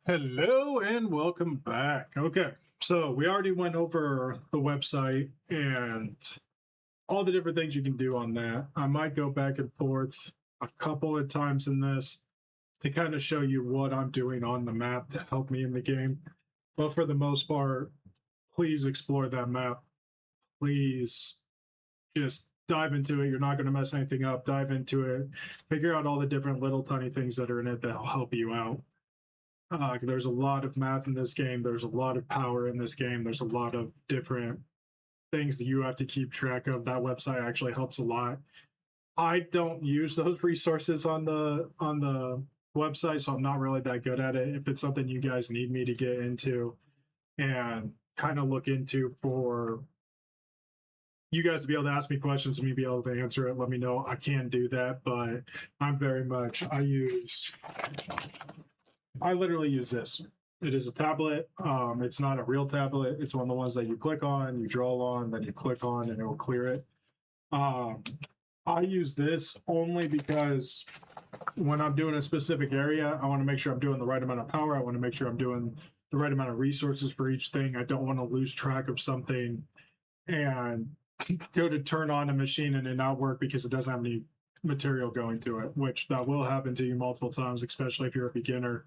Hello and welcome back. Okay, so we already went over the website and all the different things you can do on that. I might go back and forth a couple of times in this to kind of show you what I'm doing on the map to help me in the game. But for the most part, please explore that map. Please just dive into it. You're not going to mess anything up. Dive into it. Figure out all the different little tiny things that are in it that'll help you out. There's a lot of math in this game. There's a lot of power in this game. There's a lot of different things that you have to keep track of. That website actually helps a lot. I don't use those resources on the website, so I'm not really that good at it. If it's something you guys need me to get into and kind of look into for you guys to be able to ask me questions and me be able to answer it, let me know. I can do that, but I'm very much I literally use this. It is a tablet. It's not a real tablet. It's one of the ones that you click on, you draw on, then you click on, and it will clear it. Um, I use this only because when I'm doing a specific area, I want to make sure I'm doing the right amount of power. I want to make sure I'm doing the right amount of resources for each thing. I don't want to lose track of something and go to turn on a machine and it not work because it doesn't have any material going to it, which that will happen to you multiple times, especially if you're a beginner.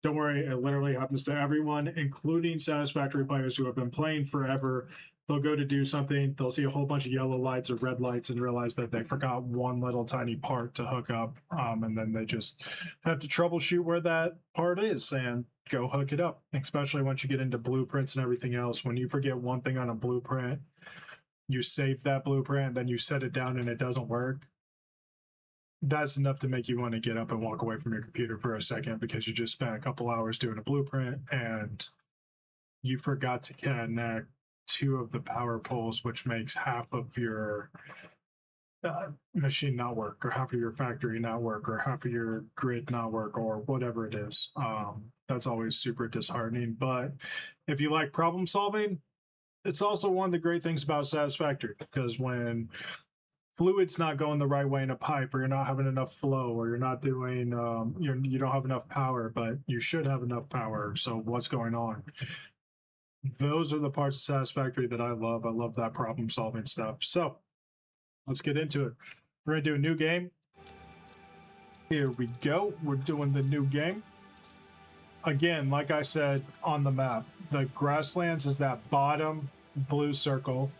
Don't worry, it literally happens to everyone, including Satisfactory players who have been playing forever. They'll go to do something, they'll see a whole bunch of yellow lights or red lights and realize that they forgot one little tiny part to hook up. And then they just have to troubleshoot where that part is and go hook it up, especially once you get into blueprints and everything else. When you forget one thing on a blueprint, you save that blueprint, then you set it down and it doesn't work. That's enough to make you want to get up and walk away from your computer for a second because you just spent a couple hours doing a blueprint and you forgot to connect two of the power poles, which makes half of your machine not work, or half of your factory not work, or half of your grid not work, or whatever it is. That's always super disheartening. But if you like problem solving, it's also one of the great things about Satisfactory, because when fluid's not going the right way in a pipe, or you're not having enough flow, or you're not doing you don't have enough power, but you should have enough power, so what's going on? Those are the parts of Satisfactory that I love. I love that problem solving stuff. So let's get into it. We're gonna do a new game. Here we go. We're doing the new game again. Like I said, on the map, the grasslands is that bottom blue circle.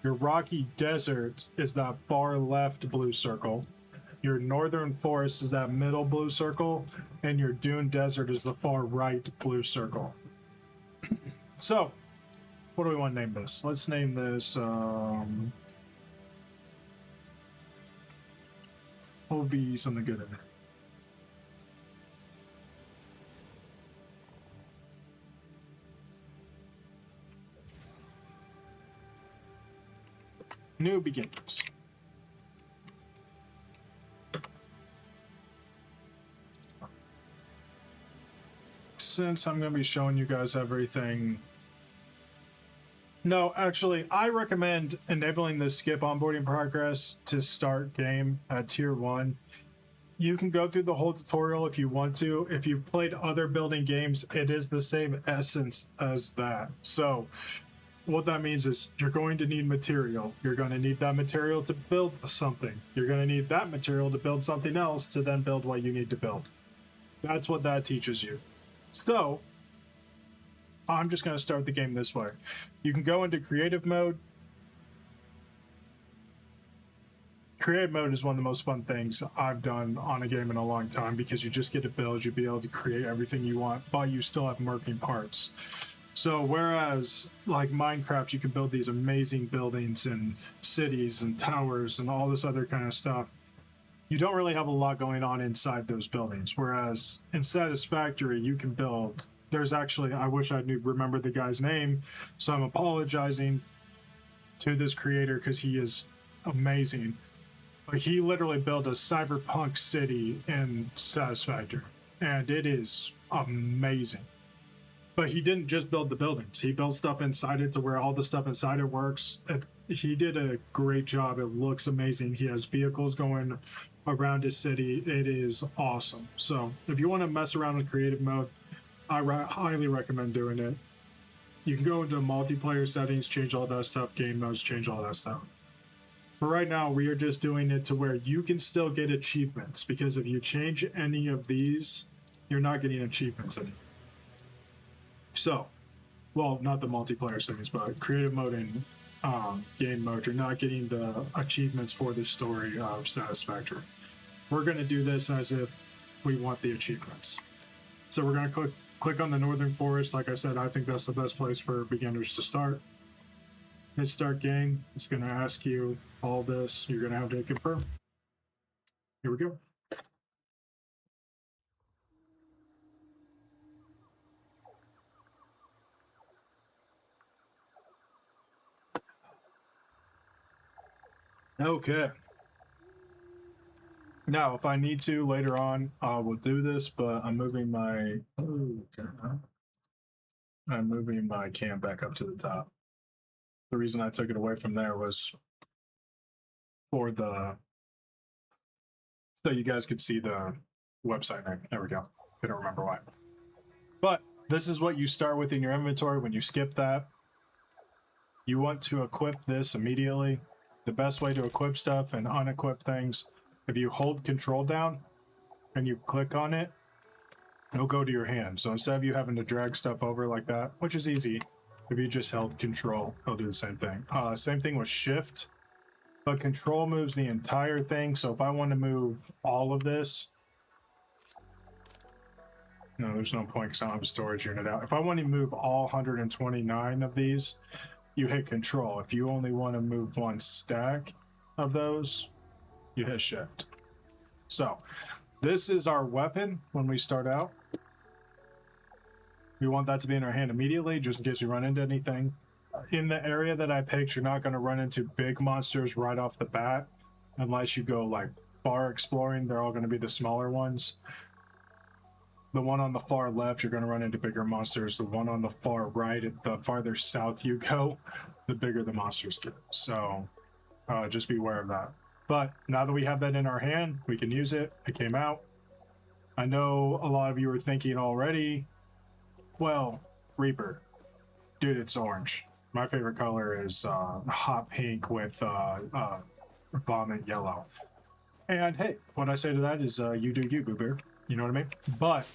Your rocky desert is that far left blue circle. Your northern forest is that middle blue circle. And your dune desert is the far right blue circle. So, what do we want to name this? Let's name this, what would be something good in there? New beginnings. Since I'm going to be showing you guys everything. No, actually, I recommend enabling the skip onboarding progress to start game at tier 1. You can go through the whole tutorial if you want to. If you've played other building games, it is the same essence as that. So what that means is you're going to need material. You're going to need that material to build something. You're going to need that material to build something else to then build what you need to build. That's what that teaches you. So I'm just going to start the game this way. You can go into creative mode. Creative mode is one of the most fun things I've done on a game in a long time because you just get to build, you'll be able to create everything you want, but you still have working parts. So whereas like Minecraft, you can build these amazing buildings and cities and towers and all this other kind of stuff, you don't really have a lot going on inside those buildings. Whereas in Satisfactory, you can build, there's actually, I wish I knew remember the guy's name, so I'm apologizing to this creator because he is amazing. But he literally built a cyberpunk city in Satisfactory, and it is amazing. But he didn't just build the buildings. He built stuff inside it to where all the stuff inside it works. He did a great job. It looks amazing. He has vehicles going around his city. It is awesome. So if you want to mess around with creative mode, highly recommend doing it. You can go into multiplayer settings, change all that stuff, game modes, change all that stuff. But right now, we are just doing it to where you can still get achievements, because if you change any of these, you're not getting achievements anymore. So, well, not the multiplayer settings, but creative mode and game mode, you're not getting the achievements for the story of Satisfactory. We're going to do this as if we want the achievements. So we're going to click on the Northern Forest. Like I said, I think that's the best place for beginners to start. Hit start game. It's going to ask you all this. You're going to have to confirm. Here we go. Okay. Now, if I need to later on, I will do this, but I'm moving my cam back up to the top. The reason I took it away from there was for so you guys could see the website name. There we go. Couldn't remember why. But this is what you start with in your inventory. When you skip that, you want to equip this immediately. The best way to equip stuff and unequip things, if you hold control down and you click on it, it'll go to your hand. So instead of you having to drag stuff over like that, which is easy, if you just held control, it'll do the same thing. Same thing with shift, but control moves the entire thing. So if I want to move all of this, no, there's no point because I don't have a storage unit out. If I want to move all 129 of these, you hit control. If you only want to move one stack of those, you hit shift. So this is our weapon when we start out. We want that to be in our hand immediately, just in case we run into anything. In the area that I picked, you're not going to run into big monsters right off the bat, unless you go like far exploring. They're all going to be the smaller ones. The one on the far left, you're going to run into bigger monsters. The one on the far right, the farther south you go, the bigger the monsters get. So just be aware of that. But now that we have that in our hand, we can use it. It came out. I know a lot of you are thinking already, well, Reaper, dude, it's orange. My favorite color is hot pink with vomit yellow. And hey, what I say to that is you do you, Boo Bear. You know what I mean? But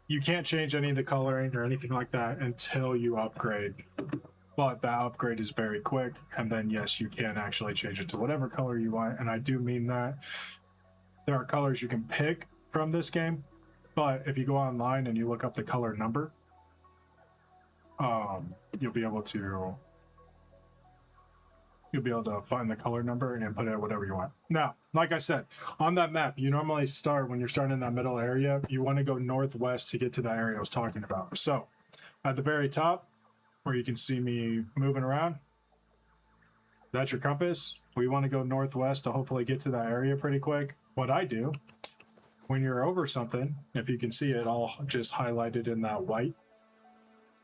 you can't change any of the coloring or anything like that until you upgrade. But that upgrade is very quick. And then, yes, you can actually change it to whatever color you want. And I do mean that. There are colors you can pick from this game. But if you go online and you look up the color number, you'll be able to find the color number and put it at whatever you want. Now, like I said, on that map, you normally start, when you're starting in that middle area, you want to go northwest to get to the area I was talking about. So at the very top, where you can see me moving around, that's your compass. We want to go northwest to hopefully get to that area pretty quick. What I do, when you're over something, if you can see it all just highlighted in that white.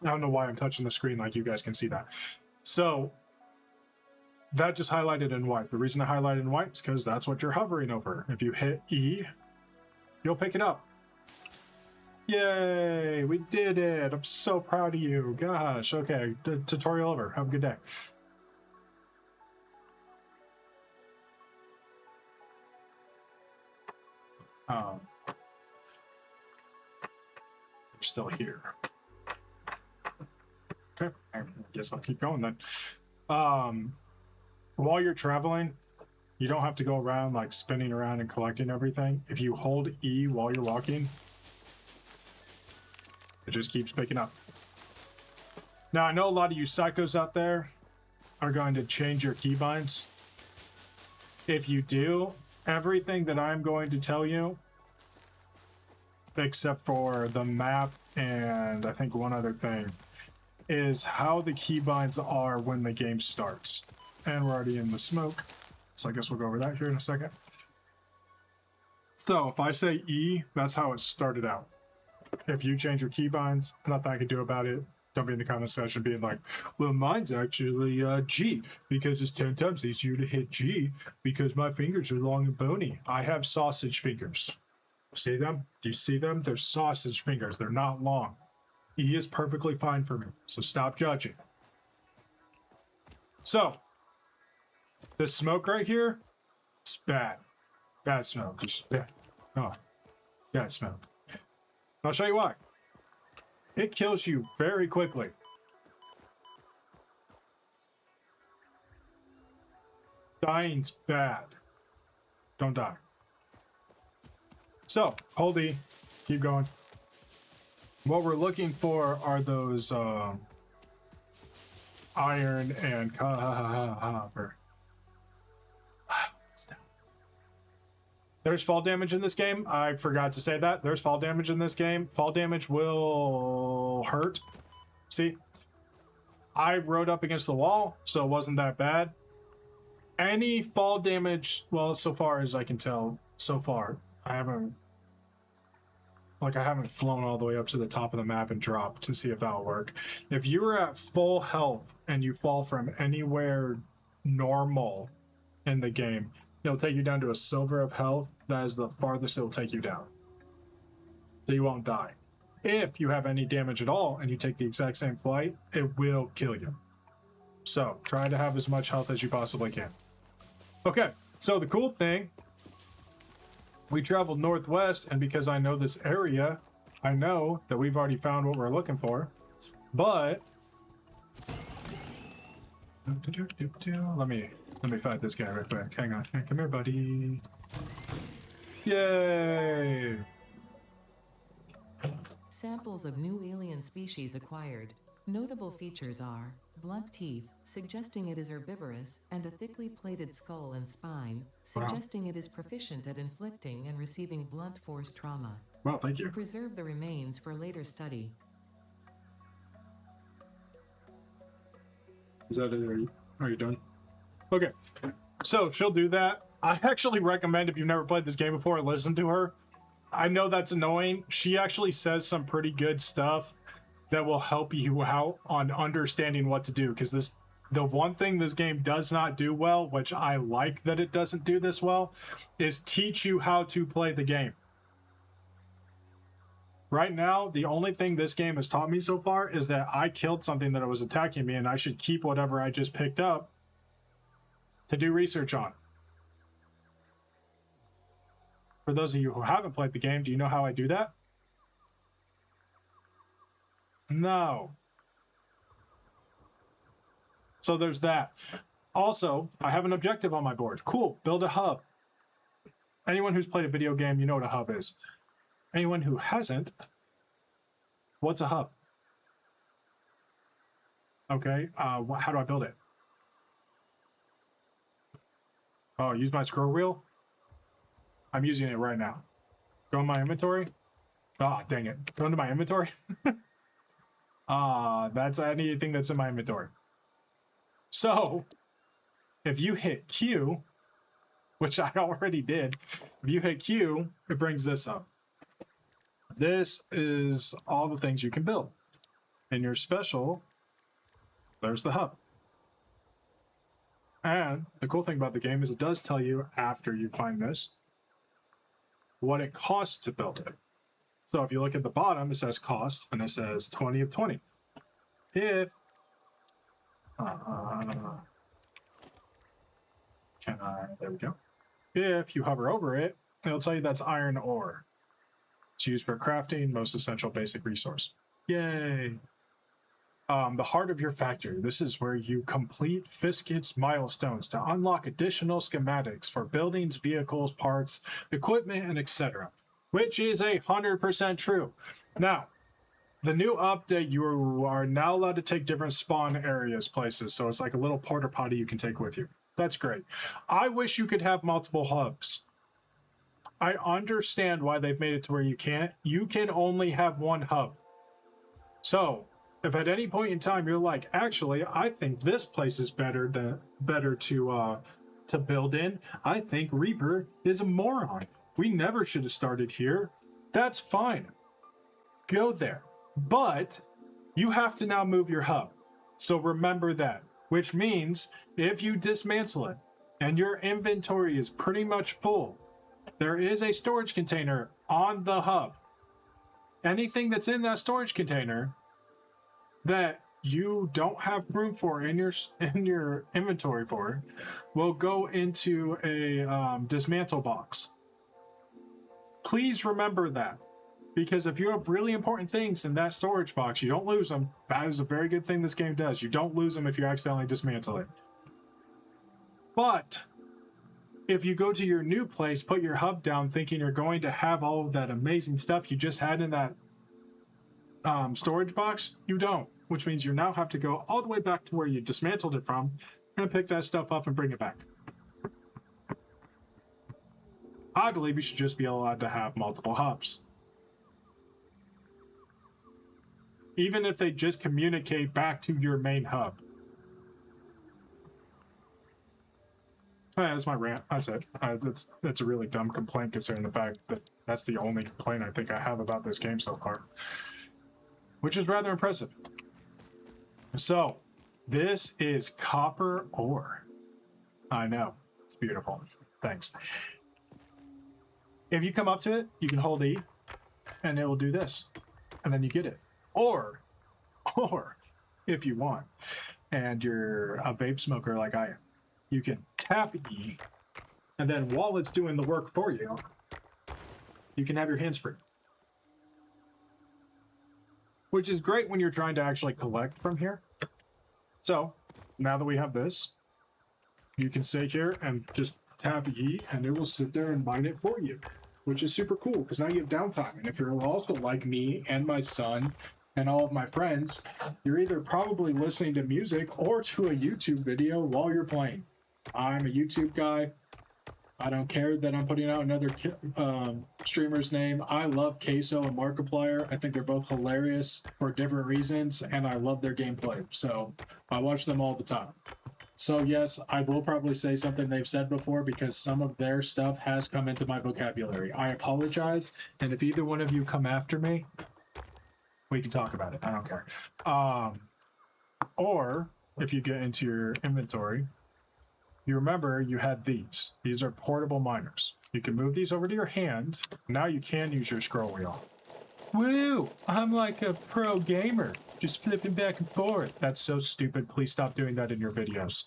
I don't know why I'm touching the screen like you guys can see that. So that just highlighted in white. The reason I highlighted in white is because that's what you're hovering over. If you hit E, you'll pick it up. Yay, we did it. I'm so proud of you. Gosh, okay, tutorial over. Have a good day. You're still here. Okay, I guess I'll keep going then. While you're traveling, you don't have to go around like spinning around and collecting everything. If you hold E while you're walking, it just keeps picking up. Now, I know a lot of you psychos out there are going to change your keybinds. If you do, everything that I'm going to tell you, except for the map and I think one other thing, is how the keybinds are when the game starts. And we're already in the smoke, so I guess we'll go over that here in a second. So if I say E, that's how it started out. If you change your keybinds, nothing I can do about it. Don't be in the comment section being like, well, mine's actually G, because it's 10 times easier to hit G because my fingers are long and bony. I have sausage fingers. See them? Do you see them? They're sausage fingers. They're not long. E is perfectly fine for me, so stop judging. So, this smoke right here, it's bad. Bad smoke. Just bad. Oh, bad smoke. I'll show you why. It kills you very quickly. Dying's bad. Don't die. So, hold E. Keep going. What we're looking for are those iron and copper. There's fall damage in this game. I forgot to say that. There's fall damage in this game. Fall damage will hurt. See? I rode up against the wall, so it wasn't that bad. Any fall damage, well, so far as I can tell, so far, I haven't flown all the way up to the top of the map and dropped to see if that'll work. If you were at full health and you fall from anywhere normal in the game, it'll take you down to a silver of health. That is the farthest it'll take you down. So you won't die. If you have any damage at all and you take the exact same flight, it will kill you. So try to have as much health as you possibly can. Okay, so the cool thing, we traveled northwest, and because I know this area, I know that we've already found what we're looking for. But let me fight this guy real quick. Hang on. Hey, come here, buddy. Yay! Samples of new alien species acquired. Notable features are blunt teeth, suggesting it is herbivorous, and a thickly plated skull and spine, suggesting it is proficient at inflicting and receiving blunt force trauma. Well, thank you. Preserve the remains for later study. Is that it? Are you done? Okay. So she'll do that. I actually recommend, if you've never played this game before, listen to her. I know that's annoying. She actually says some pretty good stuff that will help you out on understanding what to do, because the one thing this game does not do well, which I like that it doesn't do this well, is teach you how to play the game. Right now, the only thing this game has taught me so far is that I killed something that was attacking me, and I should keep whatever I just picked up to do research on. For those of you who haven't played the game, do you know how I do that? No. So there's that. Also, I have an objective on my board. Cool, build a hub. Anyone who's played a video game, you know what a hub is. Anyone who hasn't, what's a hub? Okay, how do I build it? Oh, use my scroll wheel? I'm using it right now. Go in my inventory. Ah, dang it. Go into my inventory. That's anything that's in my inventory. So, if you hit Q, which I already did, if you hit Q, it brings this up. This is all the things you can build. In your special, there's the hub. And the cool thing about the game is it does tell you, after you find this, what it costs to build it. So if you look at the bottom, it says cost, and it says 20 of 20. If there we go. If you hover over it, it'll tell you that's iron ore. It's used for crafting, most essential basic resource. Yay! The heart of your factory. This is where you complete Fiskit's milestones to unlock additional schematics for buildings, vehicles, parts, equipment, and etc. Which is 100% true. Now, the new update, you are now allowed to take different spawn areas, places. So it's like a little porta potty you can take with you. That's great. I wish you could have multiple hubs. I understand why they've made it to where you can't. You can only have one hub. So, if at any point in time you're like, actually, I think this place is better to build in. I think Reaper is a moron. We never should have started here. That's fine. Go there. But you have to now move your hub. So remember that. Which means if you dismantle it and your inventory is pretty much full, there is a storage container on the hub, anything that's in that storage container that you don't have room for in your inventory for will go into a dismantle box. Please remember that, because if you have really important things in that storage box, you don't lose them. That is a very good thing this game does. You don't lose them if you accidentally dismantle it. But if you go to your new place, put your hub down thinking you're going to have all of that amazing stuff you just had in that storage box, you don't, which means you now have to go all the way back to where you dismantled it from and pick that stuff up and bring it back. I believe you should just be allowed to have multiple hubs. Even if they just communicate back to your main hub. Yeah, that's my rant. That's it. That's a really dumb complaint considering the fact that that's the only complaint I think I have about this game so far. Which is rather impressive. So, this is copper ore. I know. It's beautiful. Thanks. If you come up to it, you can hold E, and it will do this. And then you get it. Or, if you want, and you're a vape smoker like I am, you can tap E, and then while it's doing the work for you, you can have your hands free. Which is great when you're trying to actually collect from here. So, now that we have this, you can sit here and just tap E, and it will sit there and mine it for you, which is super cool, because now you have downtime. And if you're also like me and my son and all of my friends, you're either probably listening to music or to a YouTube video while you're playing. I'm a YouTube guy. I don't care that I'm putting out another streamer's name. I love Queso and Markiplier. I think they're both hilarious for different reasons, and I love their gameplay. So I watch them all the time. So yes, I will probably say something they've said before because some of their stuff has come into my vocabulary. I apologize, and if either one of you come after me, we can talk about it. I don't care. Or if you get into your inventory, you remember you had these. These are portable miners. You can move these over to your hand. Now you can use your scroll wheel. Woo! I'm like a pro gamer, just flipping back and forth. That's so stupid. Please stop doing that in your videos.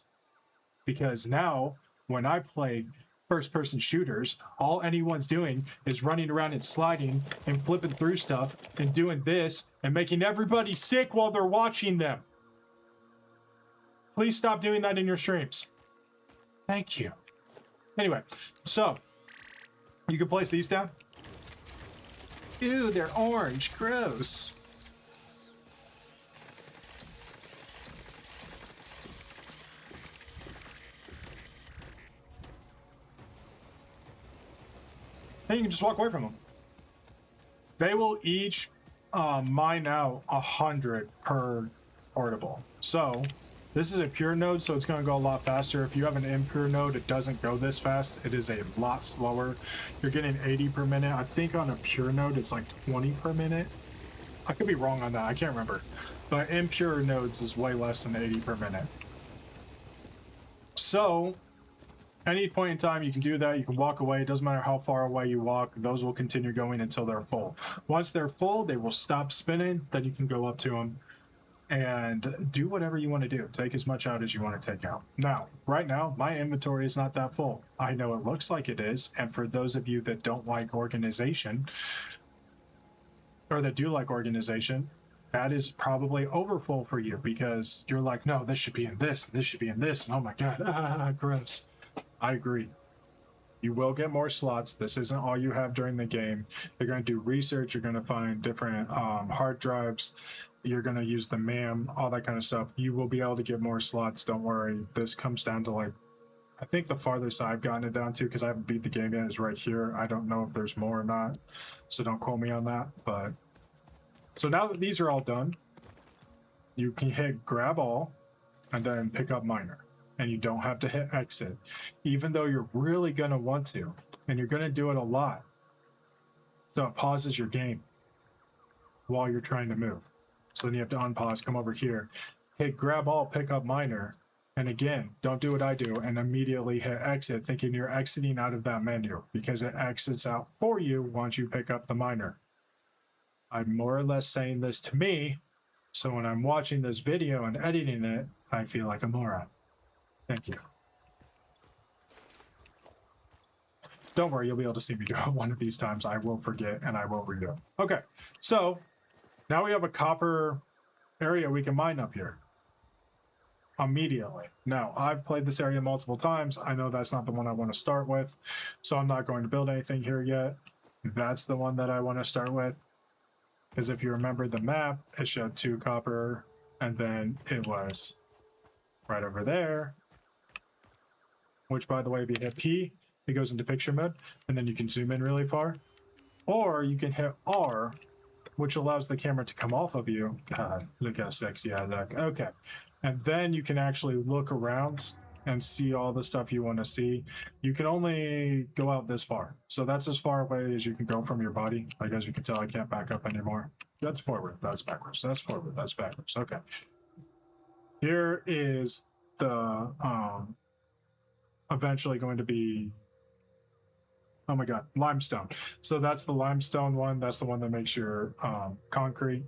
Because now, when I play first-person shooters, all anyone's doing is running around and sliding and flipping through stuff and doing this and making everybody sick while they're watching them. Please stop doing that in your streams. Thank you. Anyway, so you can place these down. Ew, they're orange. Gross. Then you can just walk away from them. They will each mine out 100 per portable. So this is a pure node, so it's going to go a lot faster. If you have an impure node, it doesn't go this fast. It is a lot slower. You're getting 80 per minute. I think on a pure node, it's like 20 per minute. I could be wrong on that. I can't remember. But impure nodes is way less than 80 per minute. So, any point in time, you can do that. You can walk away. It doesn't matter how far away you walk. Those will continue going until they're full. Once they're full, they will stop spinning. Then you can go up to them and do whatever you want to do. Take as much out as you want to take out. Now, right now, my inventory is not that full. I know it looks like it is, and for those of you that don't like organization, or that do like organization, that is probably overfull for you because you're like, no, this should be in this, this should be in this, and oh my god, gross. I agree. You will get more slots. This isn't all you have during the game. You're going to do research. You're going to find different hard drives. You're going to use the MAM, all that kind of stuff. You will be able to get more slots. Don't worry. This comes down to like, I think the farthest I've gotten it down to, because I haven't beat the game yet, is right here. I don't know if there's more or not, so don't quote me on that. But so now that these are all done, you can hit grab all and then pick up miner. And you don't have to hit exit, even though you're really going to want to, and you're going to do it a lot. So it pauses your game while you're trying to move. So then you have to unpause, come over here, hit grab all, pick up miner, And again, don't do what I do and immediately hit exit thinking you're exiting out of that menu, because it exits out for you once you pick up the miner. I'm more or less saying this to me, so when I'm watching this video and editing it, I feel like a moron. Thank you. Don't worry, you'll be able to see me do it one of these times. I will forget and I will redo it. Okay, so now we have a copper area we can mine up here immediately. Now, I've played this area multiple times. I know that's not the one I want to start with, so I'm not going to build anything here yet. That's the one that I want to start with, because if you remember the map, it showed 2 copper, and then it was right over there, which, by the way, if you hit P, it goes into picture mode, and then you can zoom in really far. Or you can hit R, which allows the camera to come off of you. God, look how sexy I look. Okay. And then you can actually look around and see all the stuff you want to see. You can only go out this far. So that's as far away as you can go from your body. Like, as you can tell, I can't back up anymore. That's forward, that's backwards. That's forward, that's backwards. Okay. Here is the eventually going to be, oh my god, limestone. So that's the limestone one. That's the one that makes your concrete.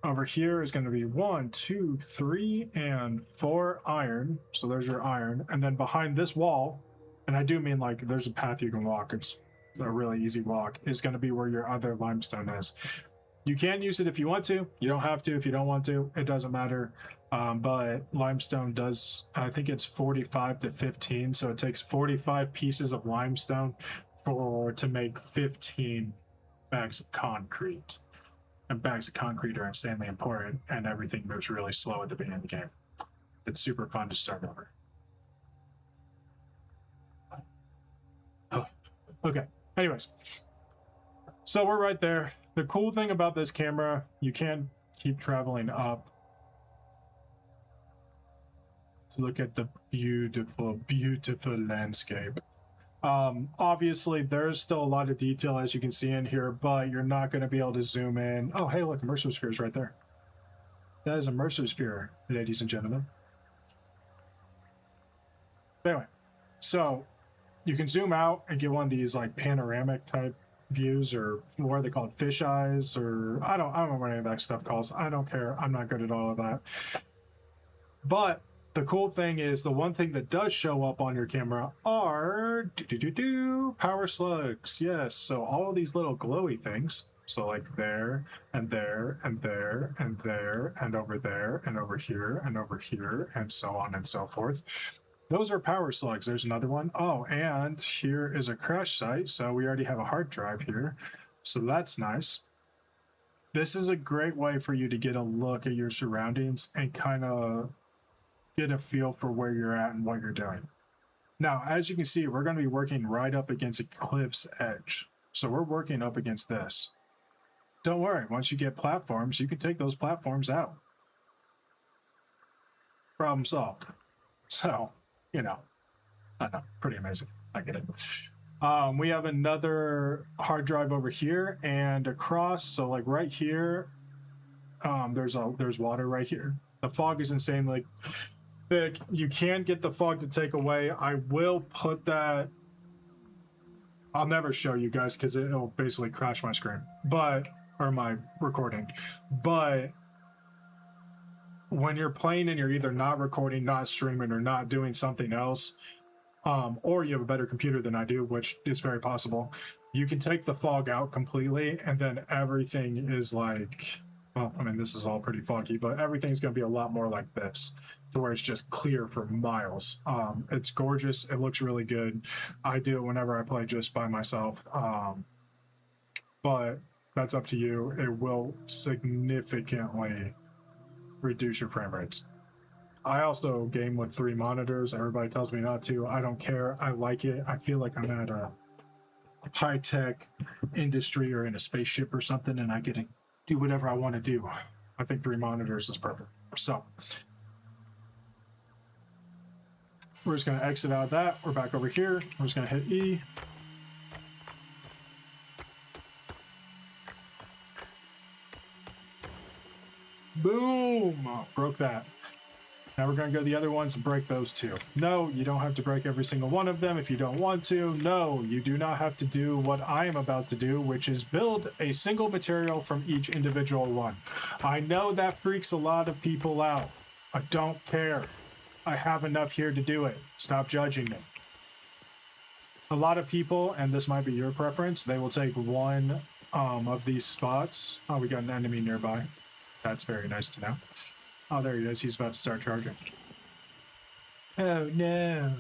Over here is going to be 1, 2, 3, and 4 iron. So there's your iron. And then behind this wall, and I do mean like there's a path you can walk, it's a really easy walk, is going to be where your other limestone is. You can use it if you want to. You don't have to if you don't want to. It doesn't matter. But limestone does, I think it's 45 to 15. So it takes 45 pieces of limestone to make 15 bags of concrete. And bags of concrete are insanely important, and everything moves really slow at the beginning of the game. It's super fun to start over. Oh, okay. Anyways, so we're right there. The cool thing about this camera, you can keep traveling up to look at the beautiful, beautiful landscape. Obviously there's still a lot of detail, as you can see in here, but you're not going to be able to zoom in. Oh, hey, look, immersive sphere is right there. That is a immersive sphere, ladies and gentlemen. Anyway, so you can zoom out and get one of these like panoramic type views, or what are they called, fish eyes, or I don't know what any of that stuff calls. I don't care. I'm not good at all of that. But the cool thing is, the one thing that does show up on your camera are power slugs. Yes, so all of these little glowy things. So like there and there and there and there and over there and over here and over here and so on and so forth. Those are power slugs. There's another one. Oh, and here is a crash site. So we already have a hard drive here. So that's nice. This is a great way for you to get a look at your surroundings and kind of get a feel for where you're at and what you're doing. Now, as you can see, we're going to be working right up against a cliff's edge. So we're working up against this. Don't worry, once you get platforms, you can take those platforms out. Problem solved. So, you know, I know, pretty amazing. I get it. We have another hard drive over here and across. So like right here, there's water right here. The fog is insanely thick. You can get the fog to take away. I will put that. I'll never show you guys because it'll basically crash my screen, or my recording. But when you're playing and you're either not recording, not streaming, or not doing something else, or you have a better computer than I do, which is very possible, you can take the fog out completely, and then everything is like, well, I mean, this is all pretty foggy, but everything's going to be a lot more like this, to where it's just clear for miles. It's gorgeous. It looks really good. I do it whenever I play just by myself. But that's up to you. It will significantly reduce your frame rates. I also game with 3 monitors. Everybody tells me not to. I don't care. I like it. I feel like I'm at a high-tech industry or in a spaceship or something, and I get to do whatever I want to do. I think 3 monitors is perfect. So we're just going to exit out of that. We're back over here. We're just going to hit E. Boom! Broke that. Now we're going to go to the other ones and break those two. No, you don't have to break every single one of them if you don't want to. No, you do not have to do what I am about to do, which is build a single material from each individual one. I know that freaks a lot of people out. I don't care. I have enough here to do it. Stop judging me. A lot of people, and this might be your preference, they will take one of these spots. Oh, we got an enemy nearby. That's very nice to know. Oh, there he is. He's about to start charging. Oh, no.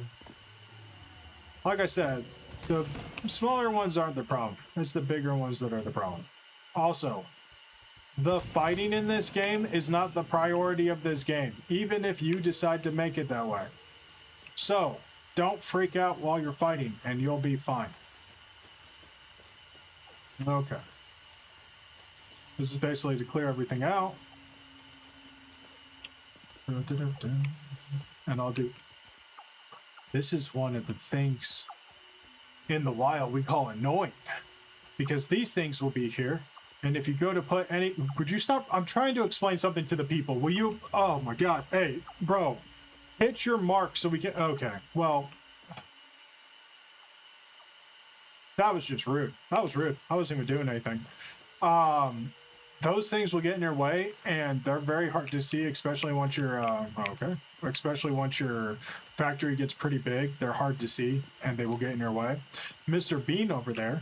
Like I said, the smaller ones aren't the problem. It's the bigger ones that are the problem. Also, the fighting in this game is not the priority of this game, even if you decide to make it that way. So, don't freak out while you're fighting, and you'll be fine. Okay. This is basically to clear everything out. And I'll do... This is one of the things in the wild we call annoying. Because these things will be here. And if you go to put any... Would you stop? I'm trying to explain something to the people. Will you... Oh my god. Hey, bro. Hit your mark so we can... Okay. Well... That was just rude. That was rude. I wasn't even doing anything. Those things will get in your way, and they're very hard to see, especially once your especially once your factory gets pretty big. They're hard to see, and they will get in your way. Mr. Bean over there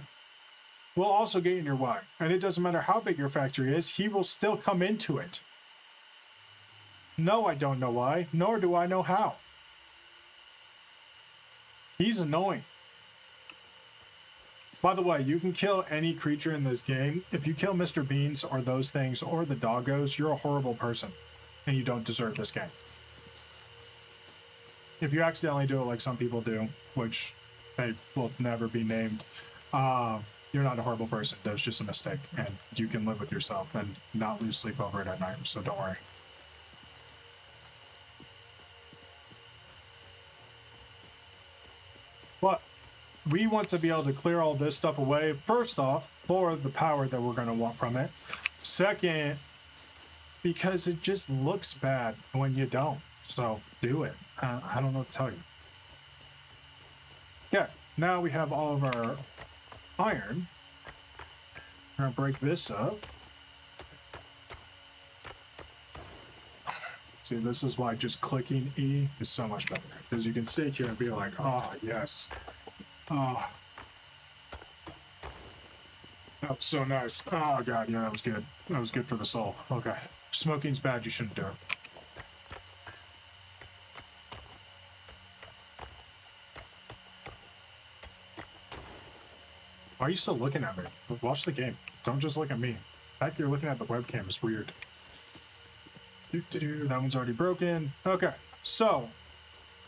will also get in your way, and it doesn't matter how big your factory is, he will still come into it. No, I don't know why, nor do I know how. He's annoying. By the way, you can kill any creature in this game. If you kill Mr. Beans or those things or the doggos, you're a horrible person and you don't deserve this game. If you accidentally do it like some people do, which they will never be named, you're not a horrible person. That was just a mistake, and you can live with yourself and not lose sleep over it at night, so don't worry. But we want to be able to clear all this stuff away, first off, for the power that we're going to want from it. Second, because it just looks bad when you don't. So do it. I don't know what to tell you. Okay, now we have all of our iron. We're going to break this up. See, this is why just clicking E is so much better. Because you can sit here and be like, oh, yes. Oh, that was so nice. Oh god, yeah, that was good. That was good for the soul. Okay. Smoking's bad, you shouldn't do it. Why are you still looking at me? Watch the game. Don't just look at me. The fact you're looking at the webcam is weird. That one's already broken. Okay, so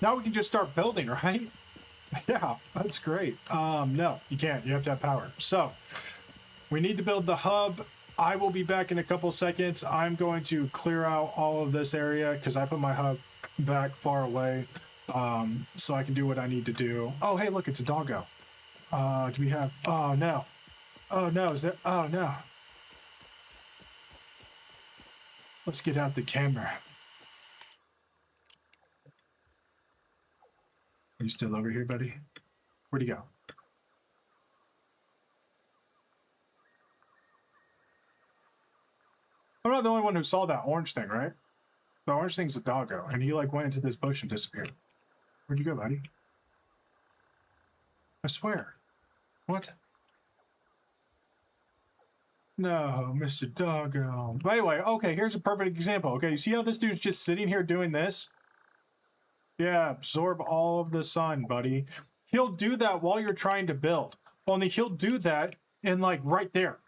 now we can just start building, right? Yeah, that's great. No, you can't. You have to have power. So we need to build the hub. I will be back in a couple seconds. I'm going to clear out all of this area because I put my hub back far away so I can do what I need to do. Oh, hey, look, it's a doggo. Do we have... Oh, no. Oh, no. Is there... Oh, no. Let's get out the camera. Are you still over here, buddy? Where'd he go? I'm not the only one who saw that orange thing, right? The orange thing's a doggo, and he like went into this bush and disappeared. Where'd you go, buddy? I swear. What? No, Mr. Doggo. By the way, okay, here's a perfect example. Okay, you see how this dude's just sitting here doing this? Yeah, absorb all of the sun, buddy. He'll do that while you're trying to build. Only he'll do that in like right there.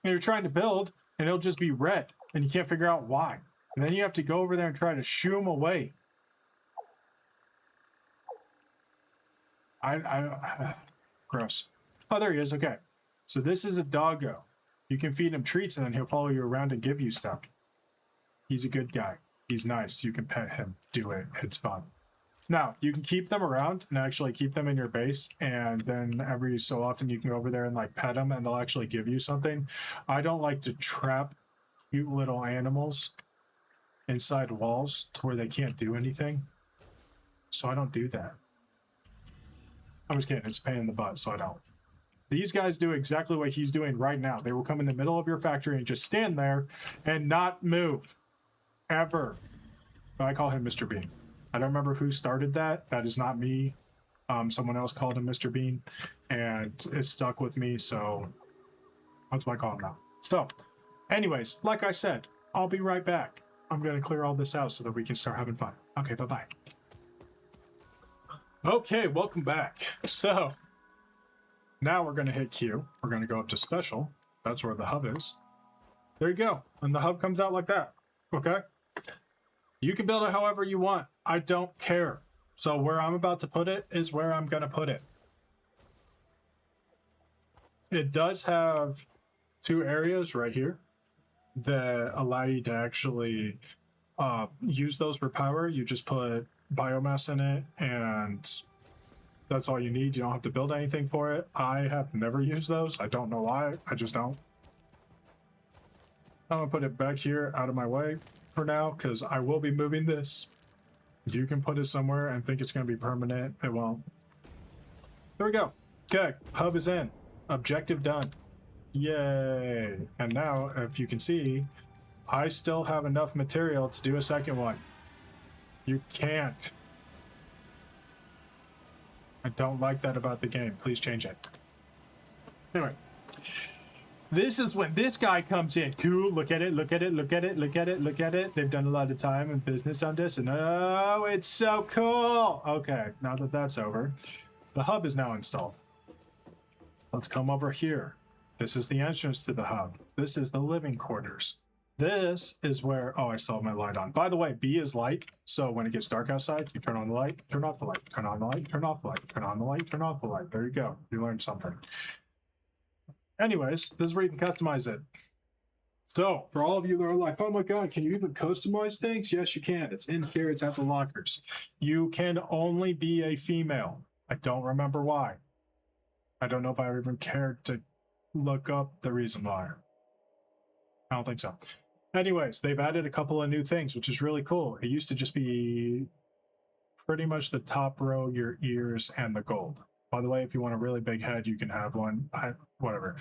And you're trying to build, and it'll just be red, and you can't figure out why. And then you have to go over there and try to shoo him away. Gross. Oh, there he is. Okay. So this is a doggo. You can feed him treats, and then he'll follow you around and give you stuff. He's a good guy. He's nice. You can pet him. Do it. It's fun. Now, you can keep them around and actually keep them in your base, and then every so often you can go over there and like pet them, and they'll actually give you something. I don't like to trap cute little animals inside walls to where they can't do anything. So I don't do that. I'm just kidding. It's a pain in the butt, so I don't. These guys do exactly what he's doing right now. They will come in the middle of your factory and just stand there and not move. Ever. I call him Mr. Bean. I don't remember who started that. That is not me. Someone else called him Mr. Bean, and it stuck with me, so that's what I call him now. So, anyways, like I said, I'll be right back. I'm going to clear all this out so that we can start having fun. Okay, bye-bye. Okay, welcome back. So, now we're going to hit Q. We're going to go up to Special. That's where the hub is. There you go. And the hub comes out like that. Okay? You can build it however you want. I don't care. So where I'm about to put it is where I'm going to put it. It does have 2 areas right here that allow you to actually use those for power. You just put biomass in it, and that's all you need. You don't have to build anything for it. I have never used those. I don't know why. I just don't. I'm going to put it back here out of my way for now because I will be moving this. You can put it somewhere and think it's going to be permanent. It won't. There we go. Okay, hub is in. Objective done. Yay. And now, if you can see, I still have enough material to do a second one. You can't. I don't like that about the game. Please change it. Anyway. This is when this guy comes in. Cool, look at it, look at it, look at it, look at it, look at it. They've done a lot of time and business on this, and oh, it's so cool. Okay, now that that's over, the hub is now installed. Let's come over here. This is the entrance to the hub. This is the living quarters. This is where, oh, I still have my light on. By the way, B is light, so when it gets dark outside, you turn on the light, turn off the light, turn on the light, turn off the light, turn on the light, turn off the light. There you go. You learned something. Anyways, this is where you can customize it. So, for all of you that are like, oh my god, can you even customize things? Yes, you can. It's in here. It's at the lockers. You can only be a female. I don't remember why. I don't know if I even cared to look up the reason why. I don't think so. Anyways, they've added a couple of new things, which is really cool. It used to just be pretty much the top row, your ears, and the gold. By the way, if you want a really big head, you can have one. Whatever.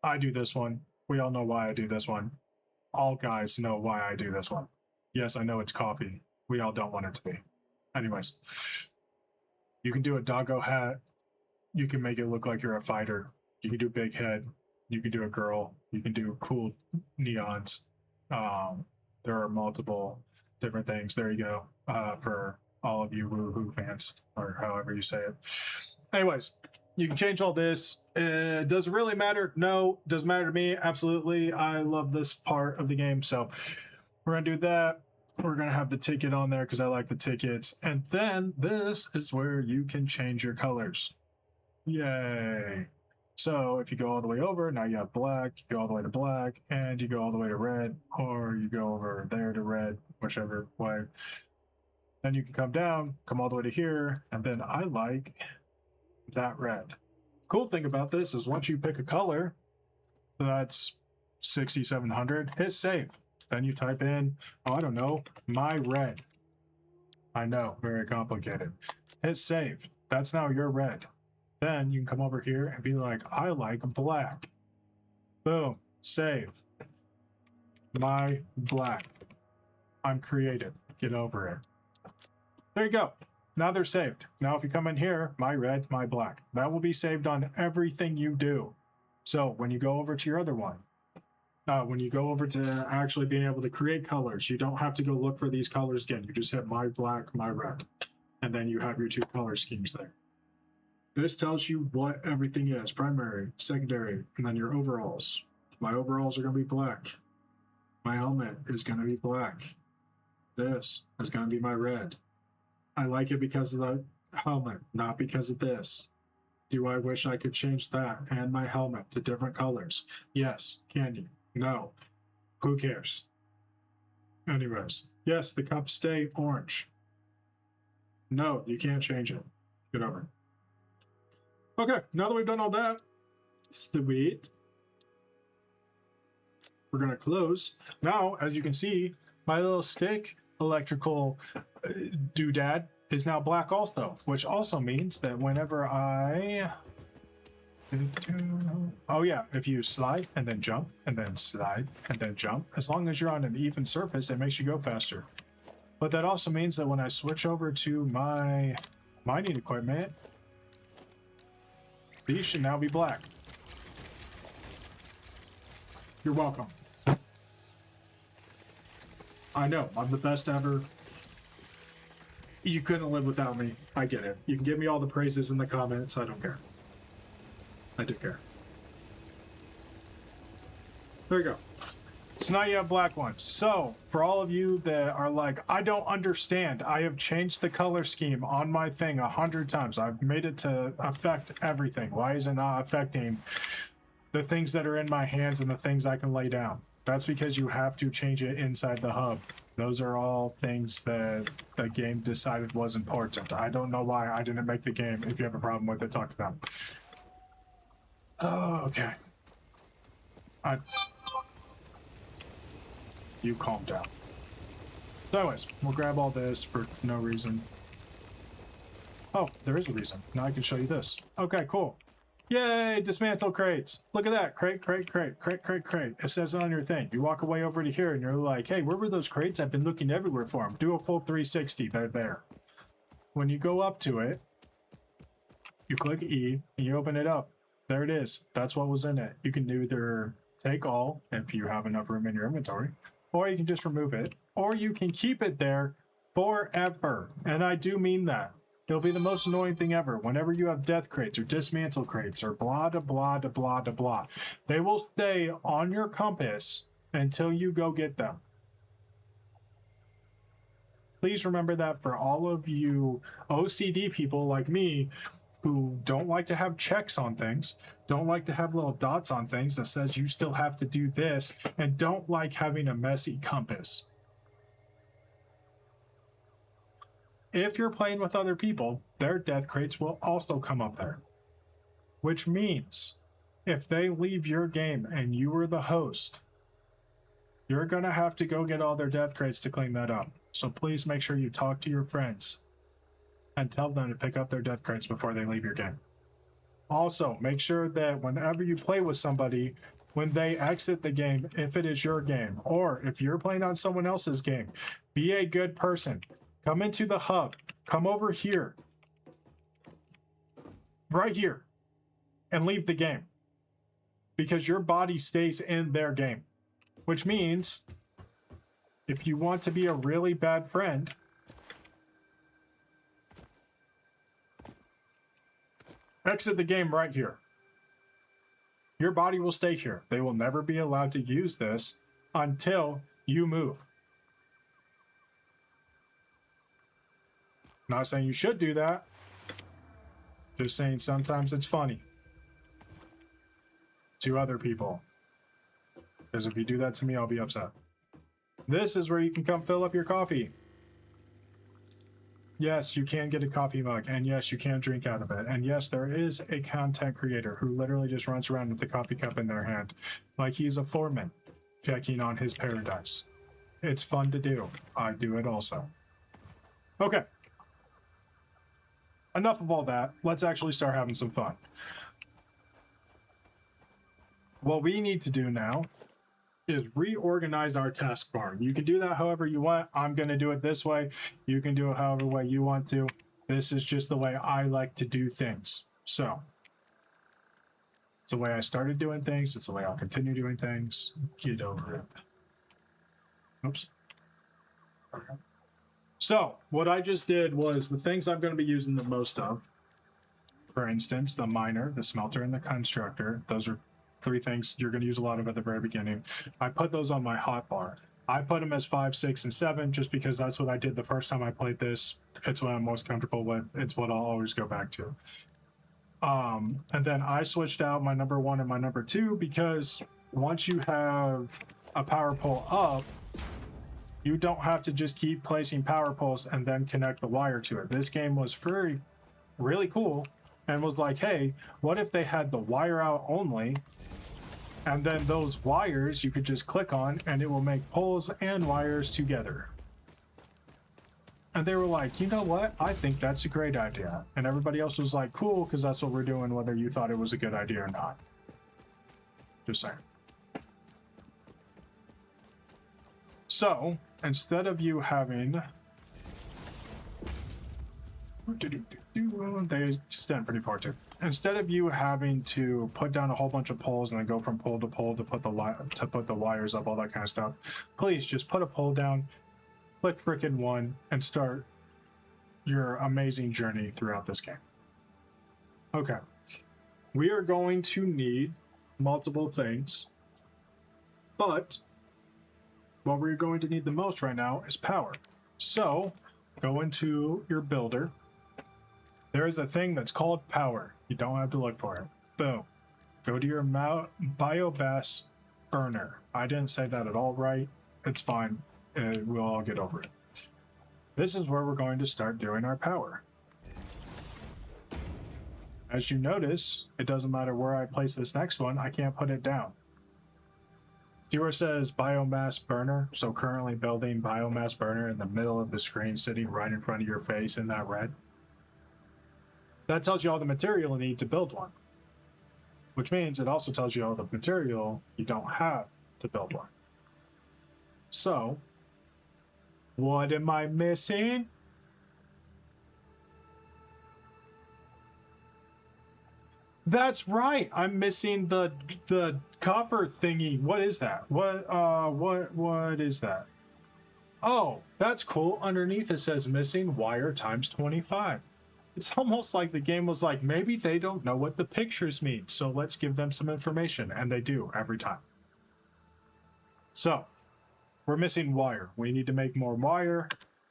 I do this one. We all know why I do this one. All guys know why I do this one. Yes, I know it's coffee. We all don't want it to be. Anyways. You can do a doggo hat. You can make it look like you're a fighter. You can do big head. You can do a girl. You can do cool neons. There are multiple different things. There you go. For all of you woohoo fans, or however you say it. Anyways, you can change all this. Does it really matter? No. Does it matter to me? Absolutely. I love this part of the game. So we're going to do that. We're going to have the ticket on there because I like the tickets. And then this is where you can change your colors. Yay. So if you go all the way over, now you have black. You go all the way to black. And you go all the way to red. Or you go over there to red, whichever way. Then you can come down, come all the way to here. And then I like that red. Cool thing about this is once you pick a color that's 6700, hit save. Then you type in, oh, I don't know, my red. I know, very complicated. Hit save. That's now your red. Then you can come over here and be like, I like black. Boom, save. My black. I'm creative. Get over it. There you go. Now they're saved. Now if you come in here, my red, my black. That will be saved on everything you do. So when you go over to your other one, when you go over to actually being able to create colors, you don't have to go look for these colors again. You just hit my black, my red. And then you have your 2 color schemes there. This tells you what everything is. Primary, secondary, and then your overalls. My overalls are going to be black. My helmet is going to be black. This is going to be my red. I like it because of the helmet, not because of this. Do I wish I could change that and my helmet to different colors? Yes. Can you? No. Who cares? Anyways, yes, the cups stay orange. No, you can't change it. Get over it. Okay, now that we've done all that, sweet. We're going to close. Now, as you can see, My little stick electrical doodad is now black also, which also means that whenever I... Oh yeah, if you slide and then jump and then slide and then jump, as long as you're on an even surface, it makes you go faster. But that also means that when I switch over to my mining equipment, these should now be black. You're welcome. I know, I'm the best ever. You couldn't live without me. I get it. You can give me all the praises in the comments. I don't care. I do care. There you go. So now you have black ones. So for all of you that are like, I don't understand, I have changed the color scheme on my thing 100 times. I've made it to affect everything. Why is it not affecting the things that are in my hands and the things I can lay down? That's because you have to change it inside the hub. Those are all things that the game decided was important. I don't know why I didn't make the game. If you have a problem with it, talk to them. Oh, okay. You calm down. So anyways, we'll grab all this for no reason. Oh, there is a reason. Now I can show you this. Okay, cool. Yay, dismantle crates. Look at that. Crate, crate, crate, crate, crate, crate. It says it on your thing. You walk away over to here and you're like, hey, where were those crates? I've been looking everywhere for them. Do a full 360. They're there. When you go up to it, you click E and you open it up. There it is. That's what was in it. You can either take all if you have enough room in your inventory, or you can just remove it, or you can keep it there forever. And I do mean that. It'll be the most annoying thing ever. Whenever you have death crates or dismantle crates or blah, da, blah, da, blah, da, blah, they will stay on your compass until you go get them. Please remember that for all of you OCD people like me who don't like to have checks on things, don't like to have little dots on things that says you still have to do this, and don't like having a messy compass. If you're playing with other people, their death crates will also come up there. Which means, if they leave your game and you were the host, you're gonna have to go get all their death crates to clean that up. So please make sure you talk to your friends and tell them to pick up their death crates before they leave your game. Also, make sure that whenever you play with somebody, when they exit the game, if it is your game, or if you're playing on someone else's game, be a good person. Come into the hub. Come over here. Right here. And leave the game. Because your body stays in their game. Which means, if you want to be a really bad friend, exit the game right here. Your body will stay here. They will never be allowed to use this until you move. Not saying you should do that. Just saying sometimes it's funny to other people. Because if you do that to me, I'll be upset. This is where you can come fill up your coffee. Yes, you can get a coffee mug, and yes, you can drink out of it. And yes, there is a content creator who literally just runs around with the coffee cup in their hand, like he's a foreman checking on his paradise. It's fun to do. I do it also. Okay. Enough of all that. Let's actually start having some fun. What we need to do now is reorganize our taskbar. You can do that however you want. I'm going to do it this way. You can do it however way you want to. This is just the way I like to do things. So, it's the way I started doing things. It's the way I'll continue doing things. Get over it. Oops. Okay. So, what I just did was the things I'm going to be using the most of. For instance, the miner, the smelter, and the constructor. Those are three things you're going to use a lot of at the very beginning. I put those on my hotbar. I put them as 5, 6, and 7 just because that's what I did the first time I played this. It's what I'm most comfortable with. It's what I'll always go back to. And then I switched out my number 1 and my number 2 because once you have a power pole up, you don't have to just keep placing power poles and then connect the wire to it. This game was really cool and was like, hey, what if they had the wire out only And then those wires you could just click on and it will make poles and wires together. And they were like, you know what? I think that's a great idea. And everybody else was like, cool, because that's what we're doing, whether you thought it was a good idea or not. Just saying. So, instead of you having... They stand pretty far too. Instead of you having to put down a whole bunch of poles and then go from pole to pole to put the wires up, all that kind of stuff, please just put a pole down, click frickin' one, and start your amazing journey throughout this game. Okay. We are going to need multiple things, but what we're going to need the most right now is power. So, go into your builder. There is a thing that's called power. You don't have to look for it. Boom. Go to your biomass burner. I didn't say that at all right. It's fine. We'll all get over it. This is where we're going to start doing our power. As you notice, it doesn't matter where I place this next one, I can't put it down. See where it says biomass burner? So currently building biomass burner in the middle of the screen, sitting right in front of your face in that red. That tells you all the material you need to build one. Which means it also tells you all the material you don't have to build one. So, what am I missing? That's right. I'm missing the copper thingy. What is that? What is that? Oh, that's cool. Underneath it says missing wire times 25. It's almost like the game was like, maybe they don't know what the pictures mean, so let's give them some information, and they do every time. So, we're missing wire. We need to make more wire.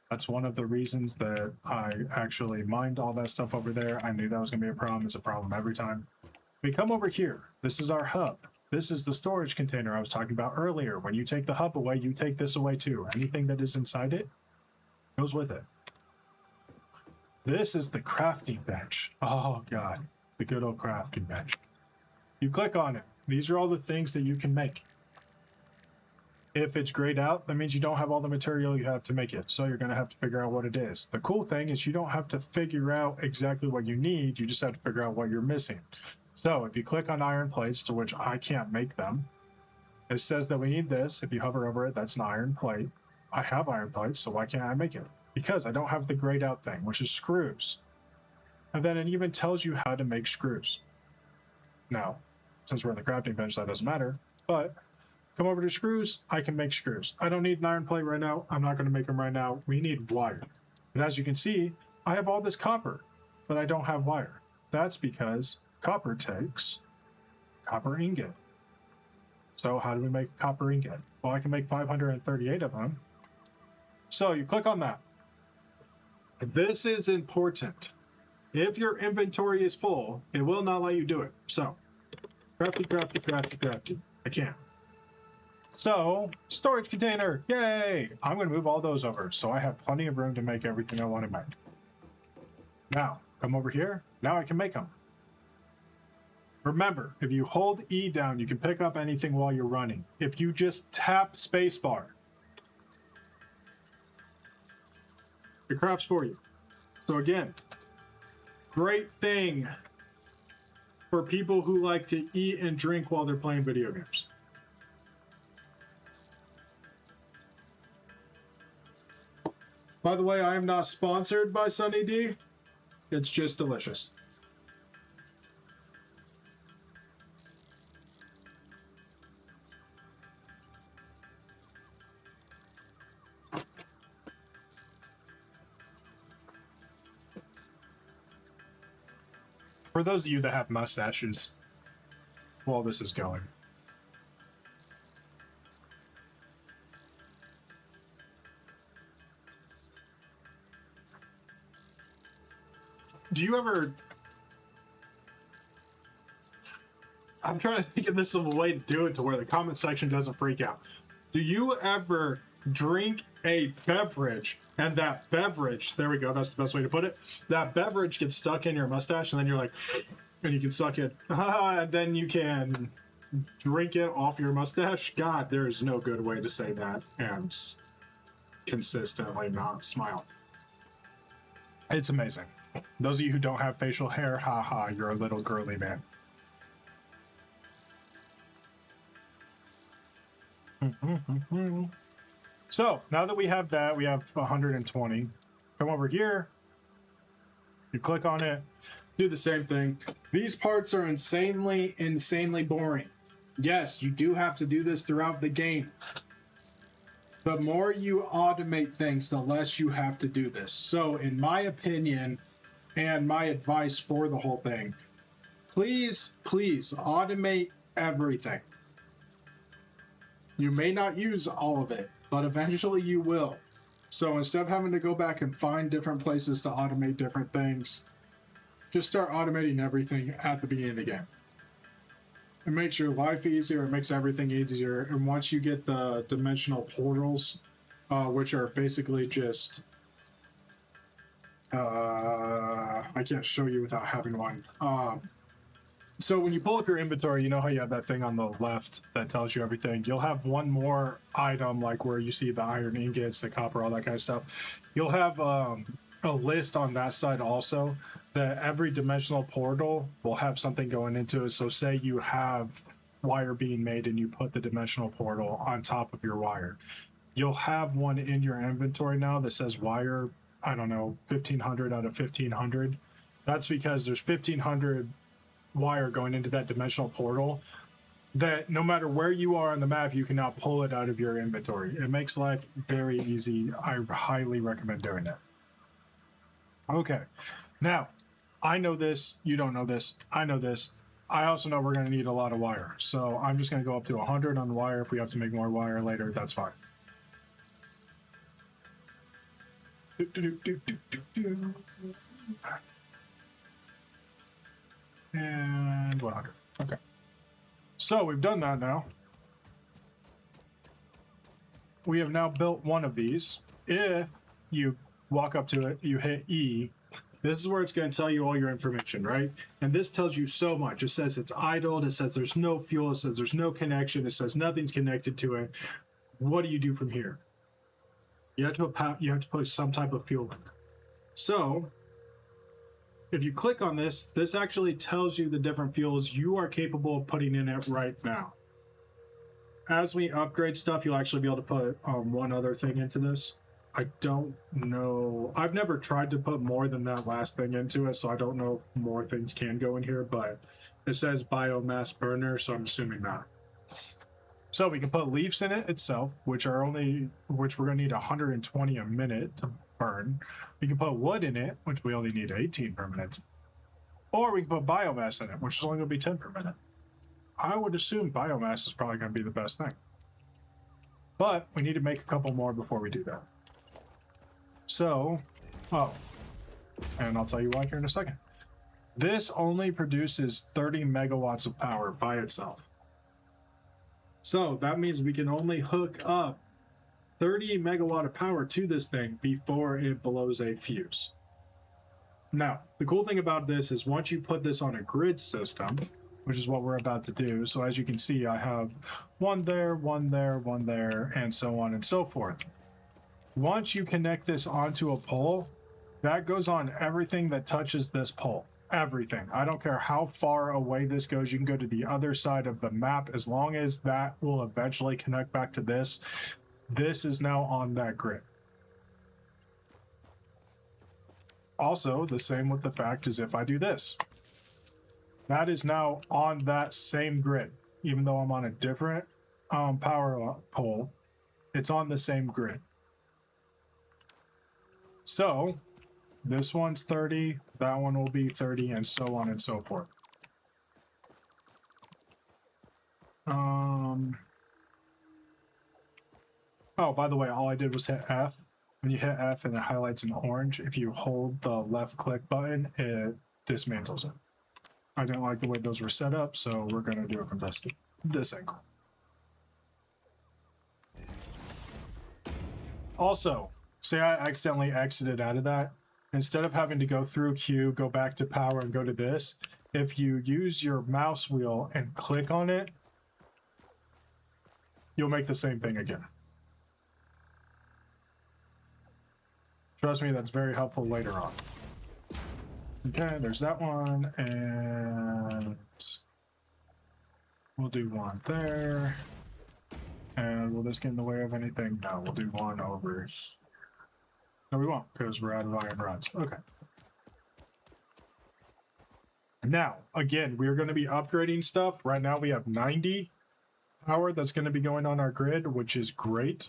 That's one of the reasons that I actually mined all that stuff over there. I knew that was going to be a problem. It's a problem every time. We come over here. This is our hub. This is the storage container I was talking about earlier. When you take the hub away, you take this away too. Anything that is inside it goes with it. This is the crafting bench. Oh god, the good old crafting bench. You click on it. These are all the things that you can make. If it's grayed out, that means you don't have all the material you have to make it. So you're going to have to figure out what it is. The cool thing is you don't have to figure out exactly what you need. You just have to figure out what you're missing. So if you click on iron plates, to which I can't make them, it says that we need this. If you hover over it, that's an iron plate. I have iron plates, so why can't I make it? Because I don't have the grayed out thing, which is screws. And then it even tells you how to make screws. Now, since we're in the crafting bench, that doesn't matter. But come over to screws, I can make screws. I don't need an iron plate right now. I'm not going to make them right now. We need wire. And as you can see, I have all this copper, but I don't have wire. That's because copper takes copper ingot. So how do we make copper ingot? Well, I can make 538 of them. So you click on that. This is important. If your inventory is full, it will not let you do it. So, crafty. I can't. So, storage container. Yay! I'm going to move all those over, so I have plenty of room to make everything I want to make. Now, come over here. Now I can make them. Remember, if you hold E down, you can pick up anything while you're running. If you just tap spacebar, it crafts for you. So again, great thing for people who like to eat and drink while they're playing video games. By the way, I am not sponsored by Sunny D. It's just delicious. For those of you that have mustaches while this is going. Do you ever... I'm trying to think of this of a way to do it to where the comment section doesn't freak out. Do you ever drink a beverage and that beverage, there we go, that's the best way to put it, that beverage gets stuck in your mustache and then you're like, and you can suck it, and then you can drink it off your mustache. God, there is no good way to say that and consistently not smile. It's amazing. Those of you who don't have facial hair, haha, you're a little girly man. So now that we have that, we have 120. Come over here. You click on it, do the same thing. These parts are insanely boring. Yes, you do have to do this throughout the game. The more you automate things, the less you have to do this. So in my opinion, and my advice for the whole thing, please automate everything. You may not use all of it, but eventually you will. So instead of having to go back and find different places to automate different things, just start automating everything at the beginning of the game. It makes your life easier, it makes everything easier, and once you get the dimensional portals, which are basically just... I can't show you without having one. So when you pull up your inventory, you know how you have that thing on the left that tells you everything. You'll have one more item, like where you see the iron ingots, the copper, all that kind of stuff. You'll have a list on that side also that every dimensional portal will have something going into it. So say you have wire being made and you put the dimensional portal on top of your wire. You'll have one in your inventory now that says wire, I don't know, 1500 out of 1500. That's because there's 1500 wire going into that dimensional portal that no matter where you are on the map, you can now pull it out of your inventory. It makes life very easy. I highly recommend doing it. Okay, now I know this, you don't know this, I know this. I also know we're going to need a lot of wire, so I'm just going to go up to 100 on the wire. If we have to make more wire later, that's fine. And 100. Okay. So we've done that now. We have now built one of these. If you walk up to it, you hit E, this is where it's going to tell you all your information, right? And this tells you so much. It says it's idled. It says there's no fuel. It says there's no connection. It says nothing's connected to it. What do you do from here? You have to put some type of fuel in. So if you click on this, this actually tells you the different fuels you are capable of putting in it right now. As we upgrade stuff, you'll actually be able to put one other thing into this. I don't know. I've never tried to put more than that last thing into it, so I don't know if more things can go in here, but it says biomass burner, so I'm assuming not. So we can put leaves in it itself, which we're going to need 120 a minute to burn. We can put wood in it, which we only need 18 per minute. Or we can put biomass in it, which is only going to be 10 per minute. I would assume biomass is probably going to be the best thing. But we need to make a couple more before we do that. So, and I'll tell you why here in a second. This only produces 30 megawatts of power by itself. So that means we can only hook up 30 megawatt of power to this thing before it blows a fuse. Now, the cool thing about this is once you put this on a grid system, which is what we're about to do. So as you can see, I have one there, one there, one there, and so on and so forth. Once you connect this onto a pole, that goes on everything that touches this pole. Everything. I don't care how far away this goes. You can go to the other side of the map as long as that will eventually connect back to this. This is now on that grid. Also, the same with the fact is if I do this. That is now on that same grid. Even though I'm on a different power pole, it's on the same grid. So, this one's 30, that one will be 30, and so on and so forth. Oh, by the way, all I did was hit F. When you hit F and it highlights in orange, if you hold the left click button, it dismantles it. I didn't like the way those were set up, so we're going to do it from this angle. Also, say I accidentally exited out of that. Instead of having to go through Q, go back to power, and go to this, if you use your mouse wheel and click on it, you'll make the same thing again. Trust me, that's very helpful later on. Okay, there's that one, and we'll do one there. And will this get in the way of anything? No, we'll do one over here. No, we won't, because we're out of iron rods. Okay. Now, again, we're going to be upgrading stuff. Right now we have 90 power that's going to be going on our grid, which is great.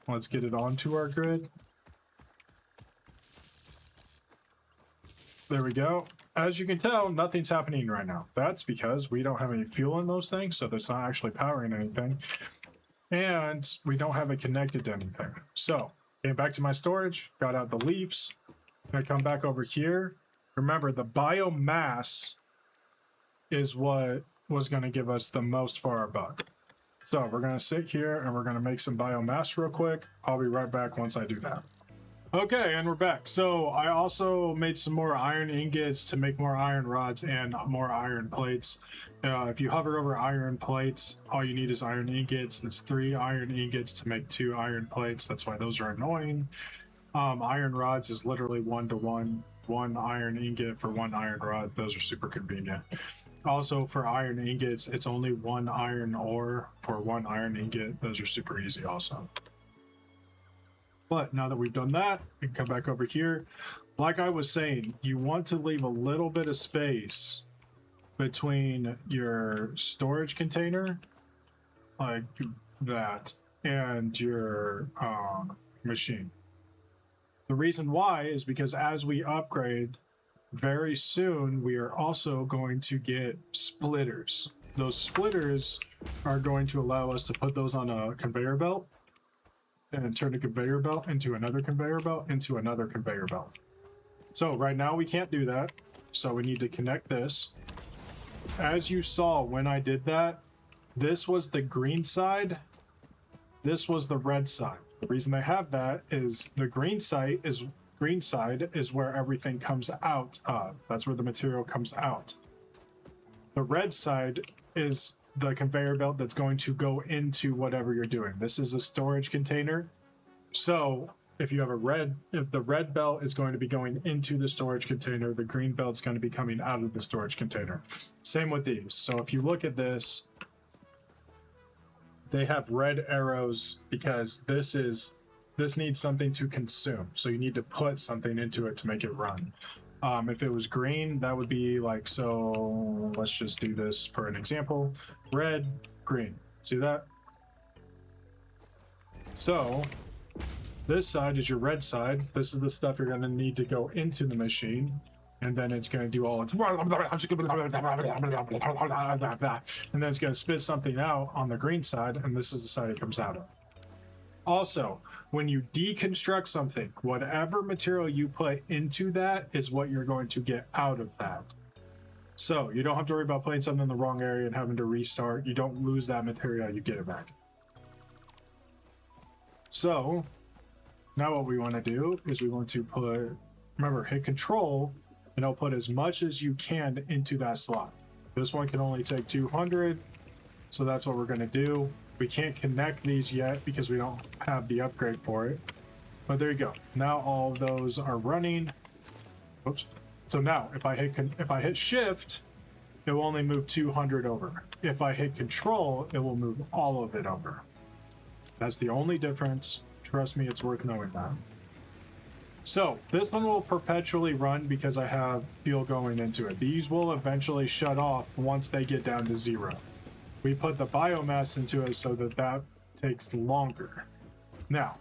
Let's get it onto our grid. There we go. As you can tell, nothing's happening right now. That's because we don't have any fuel in those things, so that's not actually powering anything. And we don't have it connected to anything. So, came back to my storage, got out the leaves. Gonna come back over here. Remember, the biomass is what was going to give us the most for our buck. So we're going to sit here and we're going to make some biomass real quick. I'll be right back once I do that. Okay, and we're back. So I also made some more iron ingots to make more iron rods and more iron plates. If you hover over iron plates, all you need is iron ingots. It's 3 iron ingots to make 2 iron plates. That's why those are annoying. Iron rods is literally 1-to-1. 1 iron ingot for 1 iron rod. Those are super convenient. Also for iron ingots, it's only 1 iron ore for 1 iron ingot. Those are super easy also. But now that we've done that, we can come back over here. Like I was saying, you want to leave a little bit of space between your storage container, like that, and your machine. The reason why is because as we upgrade, very soon we are also going to get splitters. Those splitters are going to allow us to put those on a conveyor belt and turn the conveyor belt into another conveyor belt into another conveyor belt. So right now we can't do that. So we need to connect this. As you saw when I did that, this was the green side. This was the red side. The reason I have that is the green side is where everything comes out of. That's where the material comes out. The red side is the conveyor belt that's going to go into whatever you're doing. This is a storage container. So if you have if the red belt is going to be going into the storage container, the green belt's going to be coming out of the storage container. Same with these. So if you look at this, they have red arrows because this needs something to consume. So you need to put something into it to make it run. If it was green, that would be like, so let's just do this for an example. Red, green. See that? So this side is your red side. This is the stuff you're going to need to go into the machine. And then it's going to do all its... And then it's going to spit something out on the green side, and this is the side it comes out of. Also, when you deconstruct something, whatever material you put into that is what you're going to get out of that. So you don't have to worry about putting something in the wrong area and having to restart. You don't lose that material, you get it back. So now what we want to do is we want to put... Remember, hit control, and it'll put as much as you can into that slot. This one can only take 200, so that's what we're going to do. We can't connect these yet because we don't have the upgrade for it. But there you go. Now all of those are running. Oops. So now if I hit shift, it will only move 200 over. If I hit control, it will move all of it over. That's the only difference. Trust me, it's worth knowing that. So this one will perpetually run because I have fuel going into it. These will eventually shut off once they get down to 0. We put the biomass into it so that takes longer. Now,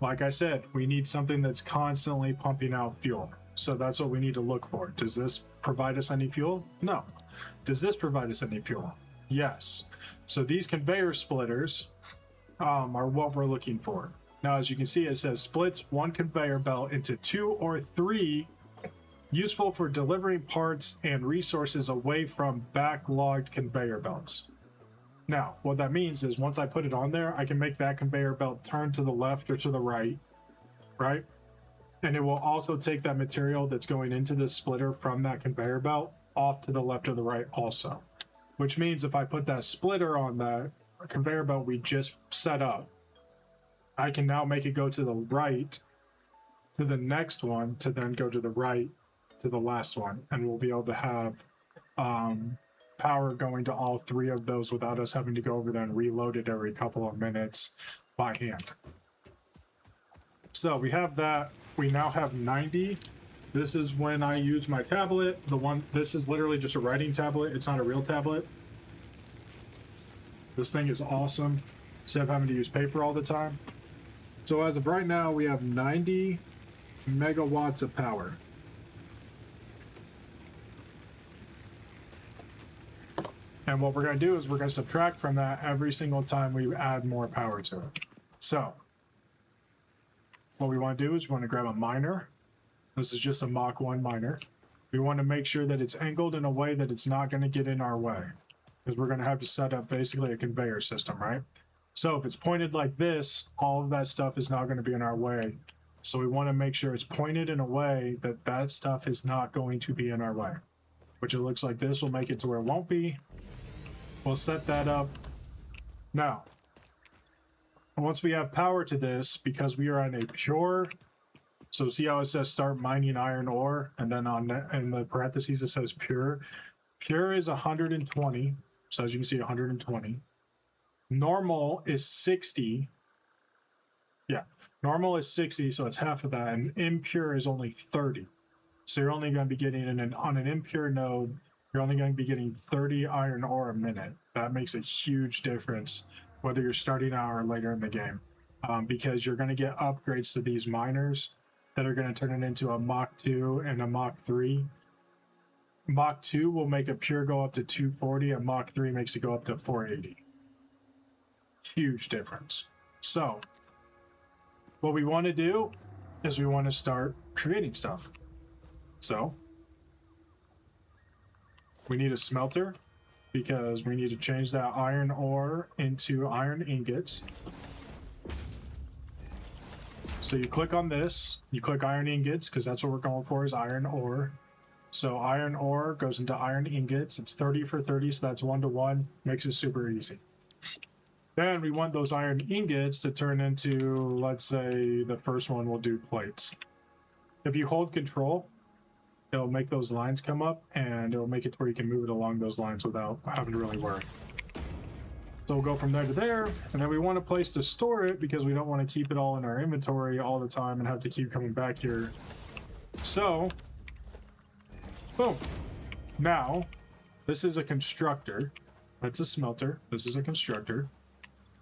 like I said, we need something that's constantly pumping out fuel. So that's what we need to look for. Does this provide us any fuel? No. Does this provide us any fuel? Yes. So these conveyor splitters are what we're looking for. Now, as you can see, it says splits one conveyor belt into 2 or 3, useful for delivering parts and resources away from backlogged conveyor belts. Now, what that means is once I put it on there, I can make that conveyor belt turn to the left or to the right, right? And it will also take that material that's going into this splitter from that conveyor belt off to the left or the right also. Which means if I put that splitter on that, conveyor belt we just set up, I can now make it go to the right to the next one to then go to the right to the last one, and we'll be able to have power going to all three of those without us having to go over there and reload it every couple of minutes by hand. So we have that. We now have 90. This is when I use my tablet. This is literally just a writing tablet. It's not a real tablet. This thing is awesome instead of having to use paper all the time. So as of right now, we have 90 megawatts of power. And what we're going to do is we're going to subtract from that every single time we add more power to it. So what we want to do is we want to grab a miner. This is just a Mach 1 miner. We want to make sure that it's angled in a way that it's not going to get in our way, because we're going to have to set up basically a conveyor system, right? So if it's pointed like this, all of that stuff is not going to be in our way. So we want to make sure it's pointed in a way that that stuff is not going to be in our way, which it looks like this will make it to where it won't be. We'll set that up. Now, once we have power to this, because we are on a pure, so see how it says start mining iron ore, and then in the parentheses it says pure. Pure is 120, so as you can see 120. Normal is 60. Yeah, normal is 60, so it's half of that, and impure is only 30. So you're only going to be getting on an impure node, you're only going to be getting 30 iron ore a minute. That makes a huge difference whether you're starting out or later in the game, because you're going to get upgrades to these miners that are going to turn it into a Mach 2 and a Mach 3. Mach 2 will make a pure go up to 240, and Mach 3 makes it go up to 480. Huge difference. So what we want to do is we want to start creating stuff. So we need a smelter, because we need to change that iron ore into iron ingots. So you click on this, you click iron ingots, because that's what we're going for, is iron ore. So iron ore goes into iron ingots. It's 30 for 30, so that's 1 to 1. Makes it super easy. Then we want those iron ingots to turn into, let's say the first one will do plates. If you hold control, it'll make those lines come up, and it'll make it to where you can move it along those lines without having to really worry. So we'll go from there to there, and then we want a place to store it, because we don't want to keep it all in our inventory all the time and have to keep coming back here. So, boom. Now, this is a constructor. That's a smelter. This is a constructor.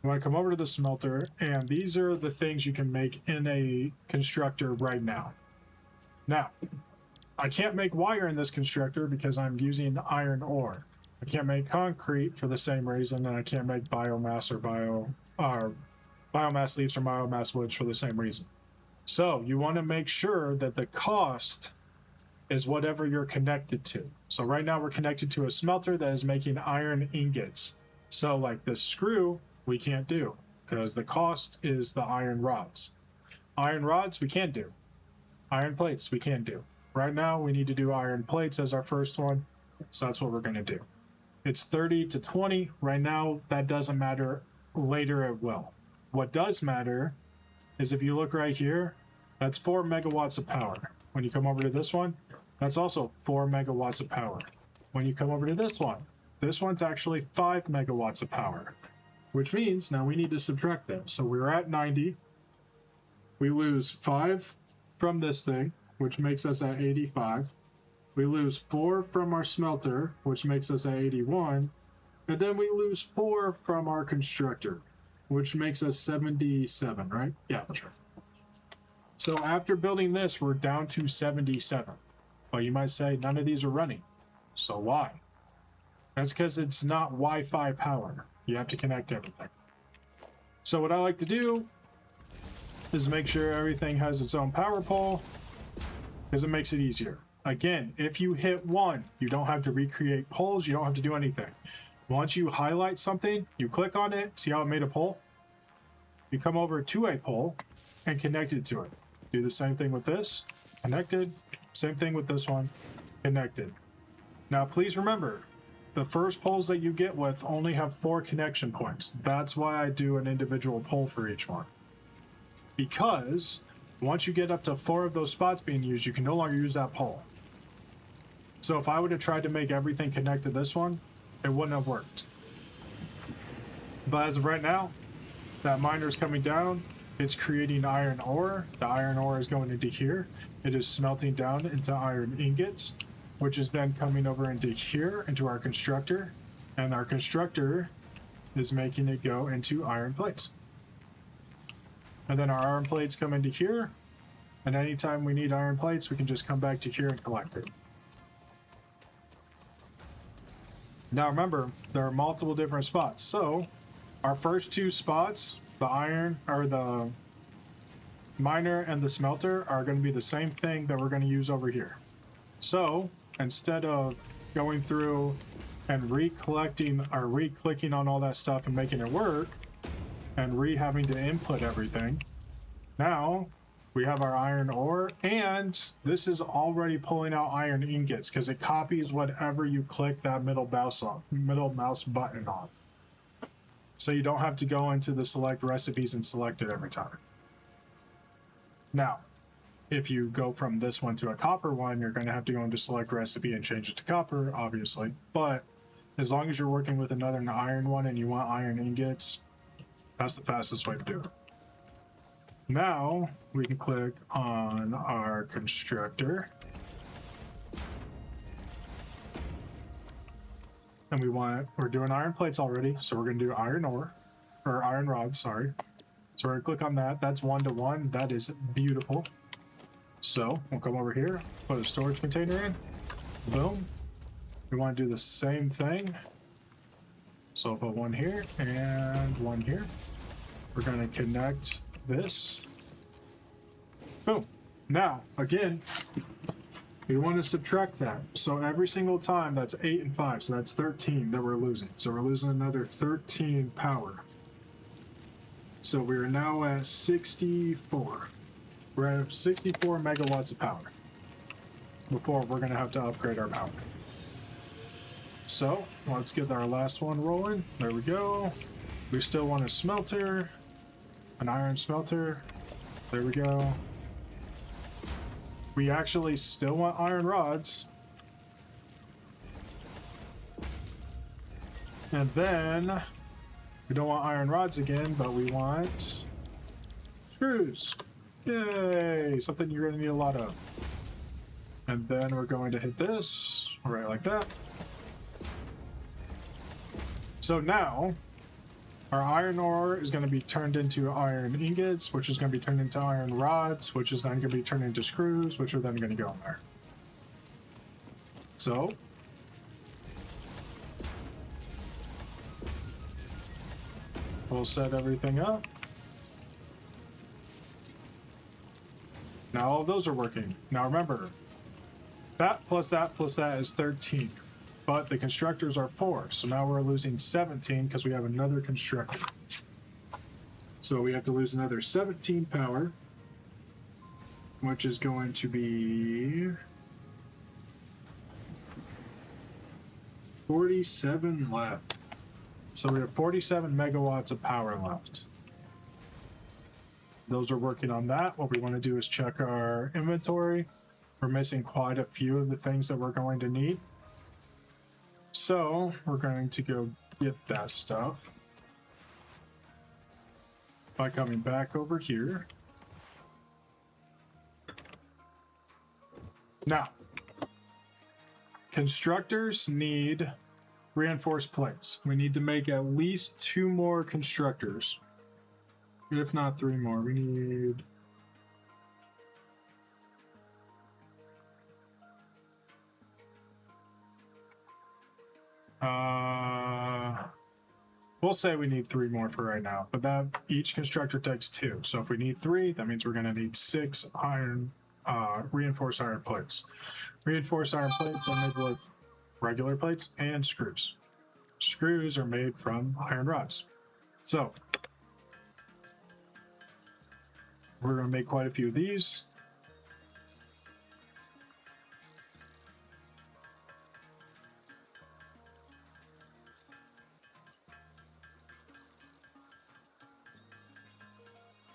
You want to come over to the smelter, and these are the things you can make in a constructor right now. Now, I can't make wire in this constructor because I'm using iron ore. I can't make concrete for the same reason, and I can't make biomass or biomass leaves or biomass woods for the same reason. So you want to make sure that the cost is whatever you're connected to. So right now we're connected to a smelter that is making iron ingots. So like this screw, we can't do, because the cost is the iron rods. Iron rods, we can't do. Iron plates, we can't do. Right now, we need to do iron plates as our first one, so that's what we're going to do. It's 30 to 20. Right now, that doesn't matter. Later, it will. What does matter is if you look right here, that's 4 megawatts of power. When you come over to this one, that's also 4 megawatts of power. When you come over to this one's actually 5 megawatts of power, which means now we need to subtract them. So we're at 90. We lose 5 from this thing, which makes us at 85. We lose 4 from our smelter, which makes us at 81. And then we lose 4 from our constructor, which makes us 77, right? Yeah, that's right. So after building this, we're down to 77. But you might say none of these are running. So why? That's because it's not Wi-Fi power. You have to connect everything. So what I like to do is make sure everything has its own power pole, because it makes it easier. Again, if you hit 1, you don't have to recreate poles, you don't have to do anything. Once you highlight something, you click on it, see how it made a pole? You come over to a pole and connect it to it. Do the same thing with this, connected. Same thing with this one, connected. Now please remember, the first poles that you get with only have 4 connection points. That's why I do an individual pole for each one. Because once you get up to 4 of those spots being used, you can no longer use that pole. So if I would have tried to make everything connect to this one, it wouldn't have worked. But as of right now, that miner is coming down. It's creating iron ore. The iron ore is going into here. It is smelting down into iron ingots, which is then coming over into here, into our constructor. And our constructor is making it go into iron plates. And then our iron plates come into here. And anytime we need iron plates, we can just come back to here and collect it. Now remember, there are multiple different spots. So our first 2 spots, the iron or the miner and the smelter, are going to be the same thing that we're going to use over here. So instead of going through and re-clicking on all that stuff and making it work and having to input everything, now we have our iron ore, and this is already pulling out iron ingots because it copies whatever you click that middle mouse button on. So you don't have to go into the select recipes and select it every time. Now, if you go from this one to a copper one, you're going to have to go into select recipe and change it to copper, obviously. But as long as you're working with another iron one and you want iron ingots, that's the fastest way to do it. Now we can click on our constructor. And we're doing iron plates already, so we're going to do iron ore, or iron rods, sorry. So we're going to click on that. That's 1-to-1. That is beautiful. So we'll come over here, put a storage container in. Boom. We want to do the same thing. So I'll put one here and one here. We're going to connect this. Boom. Now, again, we want to subtract that. So every single time, that's 8 and 5. So that's 13 that we're losing. So we're losing another 13 power. So we're now at 64. We're at 64 megawatts of power before we're going to have to upgrade our power. So let's get our last one rolling. There we go. We still want a smelter, an iron smelter. There we go. We actually still want iron rods. And then we don't want iron rods again, but we want screws. Yay! Something you're going to need a lot of. And then we're going to hit this right like that. So now our iron ore is going to be turned into iron ingots, which is going to be turned into iron rods, which is then going to be turned into screws, which are then going to go in there. So we'll set everything up. Now all of those are working. Now remember, that plus that is 13. But the constructors are 4, so now we're losing 17 because we have another constructor. So we have to lose another 17 power, which is going to be 47 left. So we have 47 megawatts of power left. Those are working on that. What we want to do is check our inventory. We're missing quite a few of the things that we're going to need. So we're going to go get that stuff by coming back over here. Now, constructors need reinforced plates. We need to make at least 2 more constructors, if not 3 more. We need we'll say we need 3 more for right now, but that each constructor takes 2. So if we need 3, that means we're going to need 6 iron, reinforced iron plates. Reinforced iron plates are made with regular plates and screws. Screws are made from iron rods. So we're going to make quite a few of these.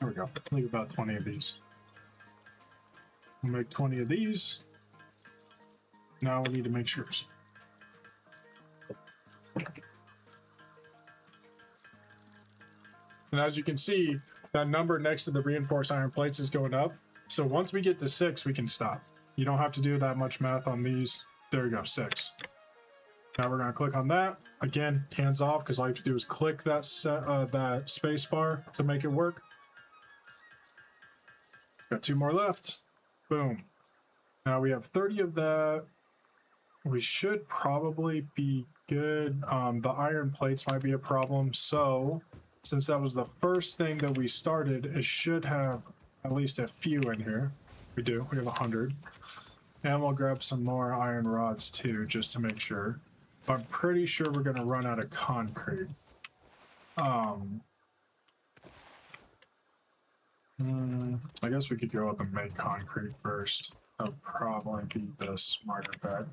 There we go. Leave about 20 of these. We'll make 20 of these. Now we need to make sure. And as you can see, that number next to the reinforced iron plates is going up. So once we get to 6, we can stop. You don't have to do that much math on these. There we go, 6. Now we're going to click on that. Again, hands off, because all you have to do is click that space bar to make it work. Got 2 more left. Boom. Now we have 30 of that. We should probably be good. The iron plates might be a problem. So since that was the first thing that we started, it should have at least a few in here. We do. We have 100. And we'll grab some more iron rods too, just to make sure. But I'm pretty sure we're going to run out of concrete. I guess we could go up and make concrete first. That would probably be the smarter bet.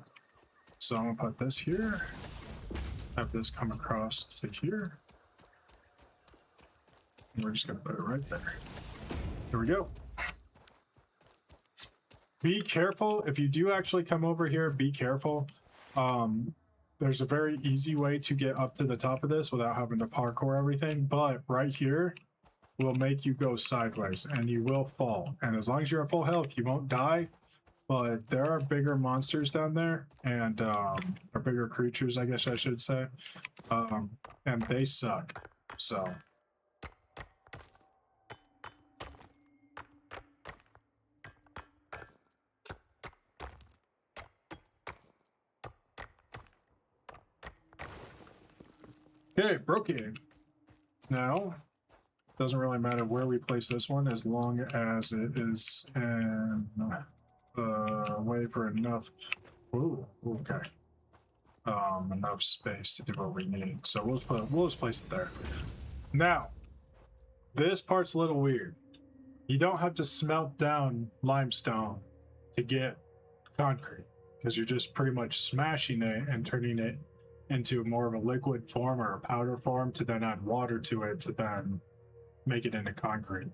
So I'm going to put this here. Have this come across to here. And we're just going to put it right there. Here we go. Be careful. If you do actually come over here, be careful. There's a very easy way to get up to the top of this without having to parkour everything. But right here will make you go sideways and you will fall. And as long as you're at full health, you won't die. But there are bigger monsters down there, and or bigger creatures, I guess I should say. And they suck. So okay, broke it. Now, doesn't really matter where we place this one as long as it is in way for enough. Ooh, okay. Enough space to do what we need. So we'll just place it there. Now, this part's a little weird. You don't have to smelt down limestone to get concrete, because you're just pretty much smashing it and turning it into more of a liquid form or a powder form to then add water to it to then make it into concrete.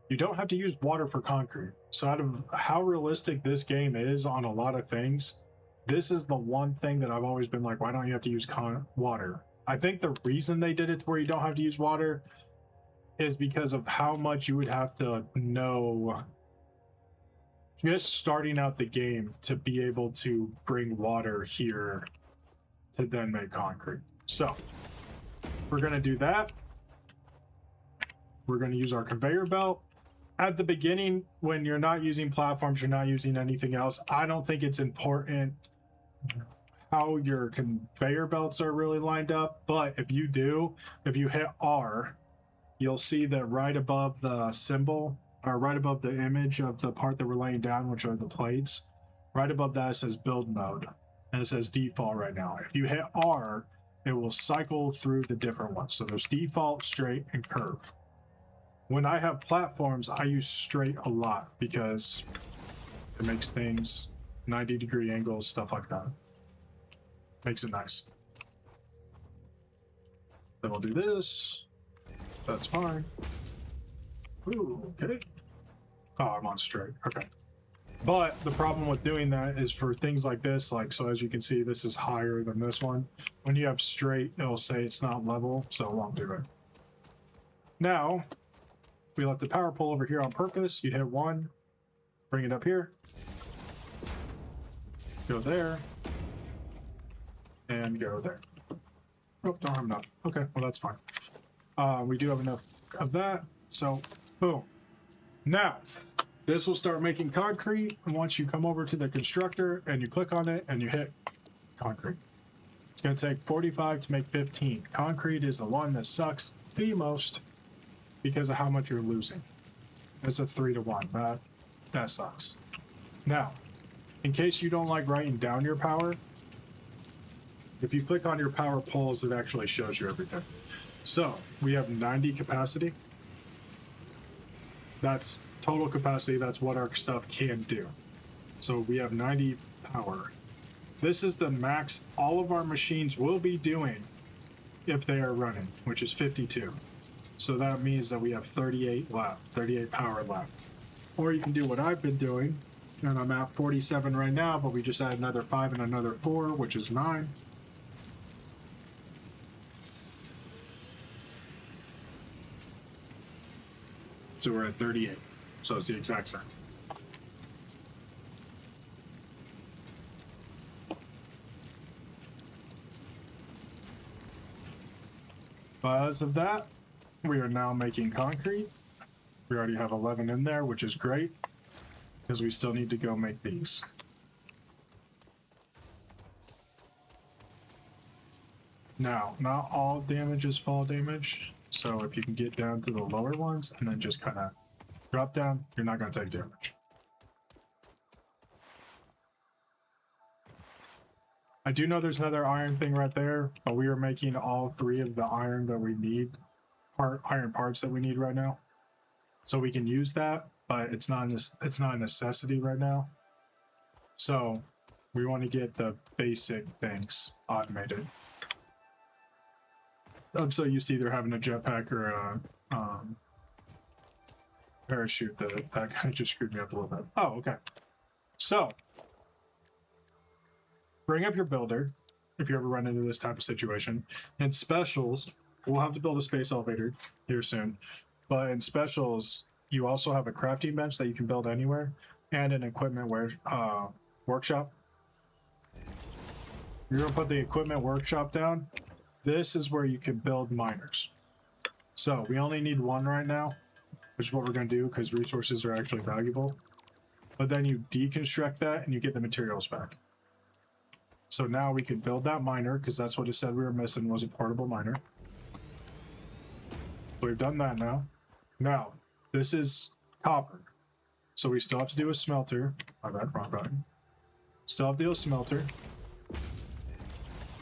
You don't have to use water for concrete. So out of how realistic this game is on a lot of things, this is the one thing that I've always been like, why don't you have to use water? I think the reason they did it where you don't have to use water is because of how much you would have to know just starting out the game to be able to bring water here to then make concrete. So we're going to do that. We're going to use our conveyor belt. At the beginning, when you're not using platforms, you're not using anything else, I don't think it's important how your conveyor belts are really lined up. But if you do, if you hit R, you'll see that right above the symbol, or right above the image of the part that we're laying down, which are the plates, right above that it says build mode. And it says default right now. If you hit R, it will cycle through the different ones. So there's default, straight, and curve. When I have platforms, I use straight a lot because it makes things 90-degree angles, stuff like that. Makes it nice. Then we'll do this. That's fine. Ooh, okay. Oh, I'm on straight. Okay. But the problem with doing that is for things like this, like, so as you can see, this is higher than this one. When you have straight, it'll say it's not level, so it won't do it. Now, we left the power pole over here on purpose. You hit 1, bring it up here, go there, and go there. Oh, don't have enough. Okay, well, that's fine. We do have enough of that, so boom. Now, this will start making concrete, and once you come over to the constructor and you click on it and you hit concrete. It's going to take 45 to make 15. Concrete is the one that sucks the most because of how much you're losing. It's a 3-to-1. That sucks. Now, in case you don't like writing down your power, if you click on your power poles, it actually shows you everything. So we have 90 capacity. That's total capacity. That's what our stuff can do. So we have 90 power. This is the max all of our machines will be doing if they are running, which is 52. So that means that we have 38 left, 38 power left. Or you can do what I've been doing, and I'm at 47 right now, but we just add another 5 and another 4, which is 9. So we're at 38. So it's the exact same. Because of that, we are now making concrete. We already have 11 in there, which is great, because we still need to go make these. Now, not all damage is fall damage, so if you can get down to the lower ones and then just kind of drop down, you're not going to take damage. I do know there's another iron thing right there, but we are making all 3 of the iron that we need, iron parts that we need right now. So we can use that, but it's not a necessity right now. So we want to get the basic things automated. I'm so used to either having a jetpack or a parachute that kind of just screwed me up a little bit. Oh, okay. So bring up your builder if you ever run into this type of situation. In specials, we'll have to build a space elevator here soon. But in specials, you also have a crafting bench that you can build anywhere and an equipment workshop. You're going to put the equipment workshop down. This is where you can build miners. So we only need 1 right now, which is what we're going to do because resources are actually valuable. But then you deconstruct that and you get the materials back. So now we can build that miner because that's what it said we were missing, was a portable miner. So we've done that now. Now, this is copper. So we still have to do a smelter. My bad, wrong button. Still have to do a smelter.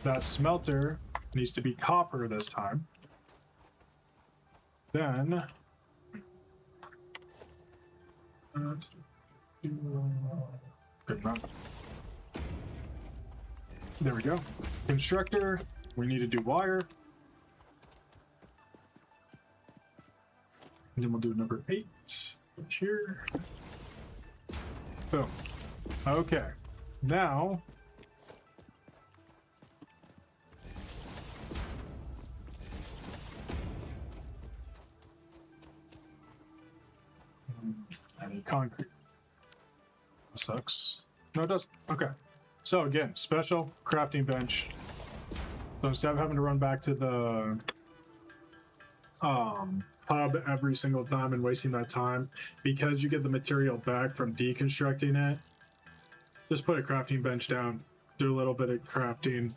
That smelter needs to be copper this time. Then good enough. There we go. Constructor, we need to do wire. And then we'll do number 8 here. Boom. Okay. Now I need concrete. Sucks. No, it doesn't. Okay. So again, special crafting bench. So instead of having to run back to the hub every single time and wasting that time, because you get the material back from deconstructing it, just put a crafting bench down, do a little bit of crafting,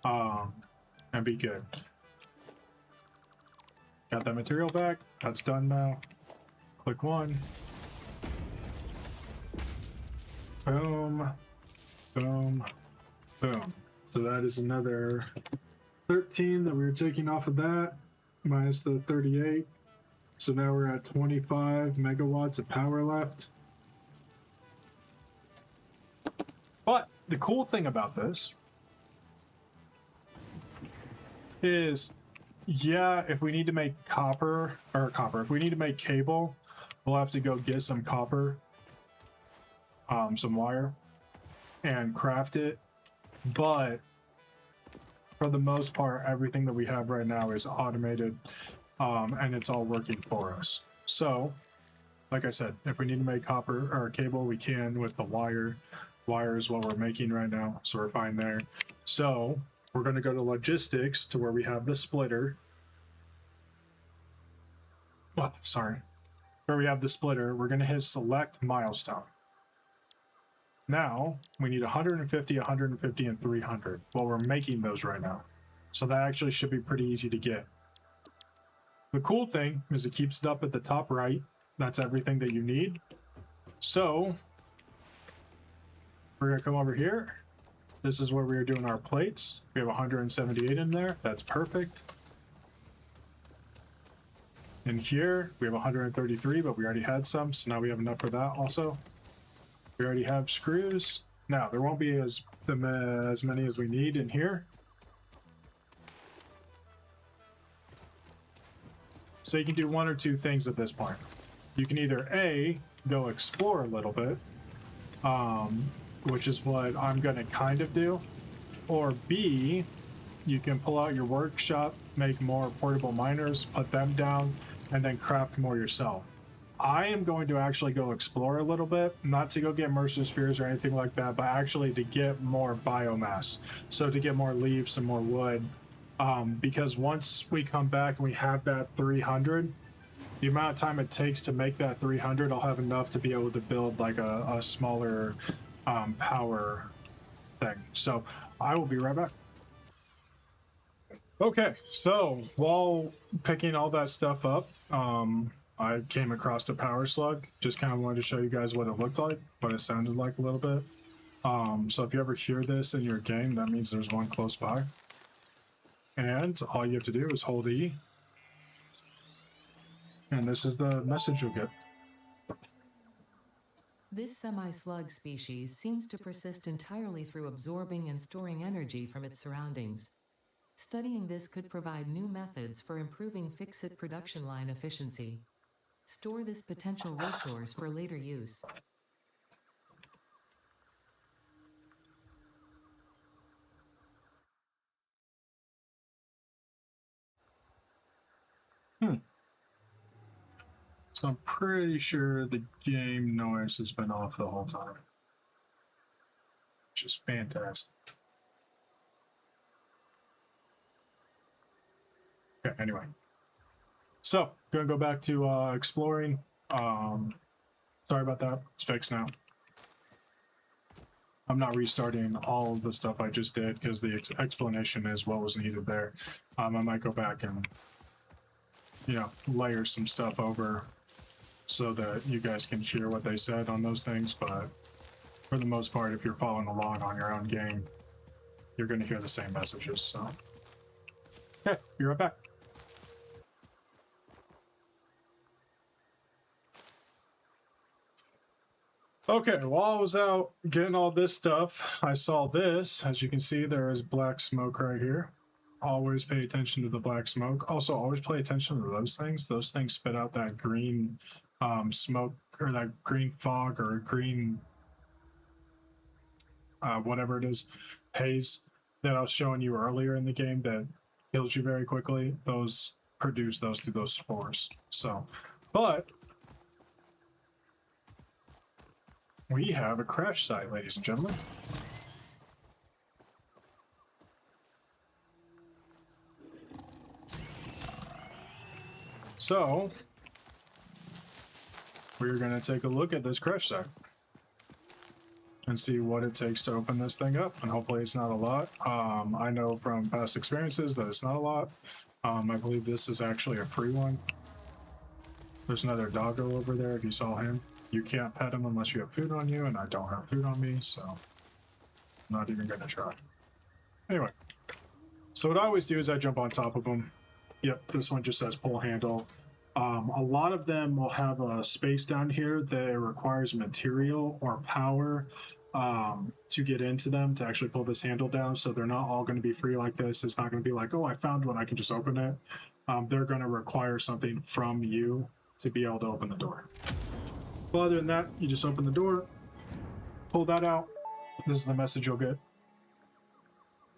and be good. Got that material back. That's done now. Click 1. Boom. Boom. Boom. So that is another 13 that we were taking off of that, minus the 38. So now we're at 25 megawatts of power left. But the cool thing about this is, yeah, if we need to make if we need to make cable, we'll have to go get some copper, some wire, and craft it. But for the most part, everything that we have right now is automated, and it's all working for us. So, like I said, if we need to make copper or cable, we can with the wire. Wire is what we're making right now, so we're fine there. So we're going to go to logistics to where we have the splitter. Oh, sorry. Where we have the splitter, we're going to hit select milestone. Now we need 150, 150, and 300. Well, we're making those right now. So that actually should be pretty easy to get. The cool thing is it keeps it up at the top right. That's everything that you need. So we're going to come over here. This is where we're doing our plates. We have 178 in there. That's perfect. In here, we have 133, but we already had some, so now we have enough for that also. We already have screws. Now, there won't be as many as we need in here. So you can do one or two things at this point. You can either A, go explore a little bit, which is what I'm going to kind of do, or B, you can pull out your workshop, make more portable miners, put them down, and then craft more yourself. I am going to actually go explore a little bit, not to go get Mercer Spheres or anything like that, but actually to get more biomass. So to get more leaves and more wood, because once we come back and we have that 300, the amount of time it takes to make that 300, I'll have enough to be able to build like a smaller power thing. So I will be right back. Okay, so while picking all that stuff up, I came across a power slug. Just kind of wanted to show you guys what it looked like, what it sounded like a little bit. So if you ever hear this in your game, that means there's one close by. And all you have to do is hold E. And this is the message you'll get. This semi-slug species seems to persist entirely through absorbing and storing energy from its surroundings. Studying this could provide new methods for improving fix-it production line efficiency. Store this potential resource for later use. So I'm pretty sure the game noise has been off the whole time, which is fantastic. Okay, anyway. So, gonna go back to exploring. Sorry about that. It's fixed now. I'm not restarting all of the stuff I just did because the explanation is what was needed there. I might go back and, layer some stuff over so that you guys can hear what they said on those things. But for the most part, if you're following along on your own game, you're going to hear the same messages. So, okay, be right back. Okay, while I was out getting all this stuff, I saw this. As you can see, there is black smoke right here. Always pay attention to the black smoke. Also, always pay attention to those things. Those things spit out that green smoke, or that green fog, or green whatever it is, haze that I was showing you earlier in the game that kills you very quickly. Those produce those through those spores. So, but we have a crash site, ladies and gentlemen. So, we're going to take a look at this crash site and see what it takes to open this thing up, and hopefully it's not a lot. I know from past experiences that it's not a lot. I believe this is actually a free one. There's another doggo over there if you saw him. You can't pet him unless you have food on you, and I don't have food on me, so I'm not even going to try. Anyway, so what I always do is I jump on top of them. Yep, this one just says pull handle. A lot of them will have a space down here that requires material or power to get into them to actually pull this handle down, so they're not all going to be free like this. It's not going to be like, oh, I found one, I can just open it. They're going to require something from you to be able to open the door. Well, other than that, you just open the door, pull that out. This is the message you'll get.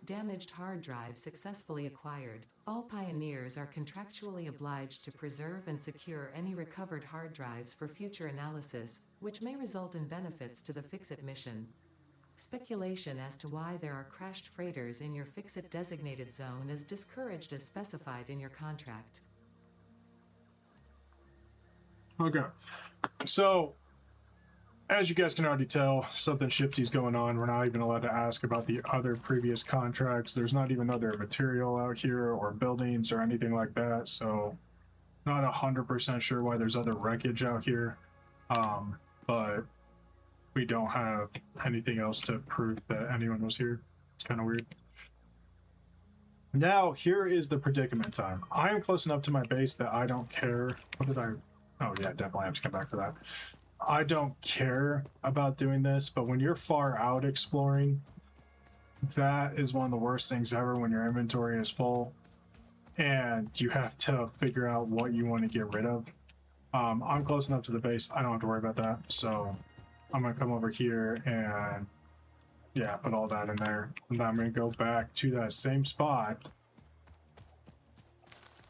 Damaged hard drive successfully acquired. All pioneers are contractually obliged to preserve and secure any recovered hard drives for future analysis, which may result in benefits to the Fix-It mission. Speculation as to why there are crashed freighters in your Fix-It designated zone is discouraged as specified in your contract. Okay, so as you guys can already tell, something shifty's going on. We're not even allowed to ask about the other previous contracts. There's not even other material out here or buildings or anything like that, so not 100% sure why there's other wreckage out here. But we don't have anything else to prove that anyone was here. It's kind of weird. Now, here is the predicament time. I am close enough to my base that I don't care. What did I... Oh, yeah, definitely have to come back for that. I don't care about doing this, but when you're far out exploring, that is one of the worst things ever when your inventory is full. and you have to figure out what you want to get rid of. I'm close enough to the base, I don't have to worry about that. So I'm gonna come over here and yeah, put all that in there. And then I'm gonna go back to that same spot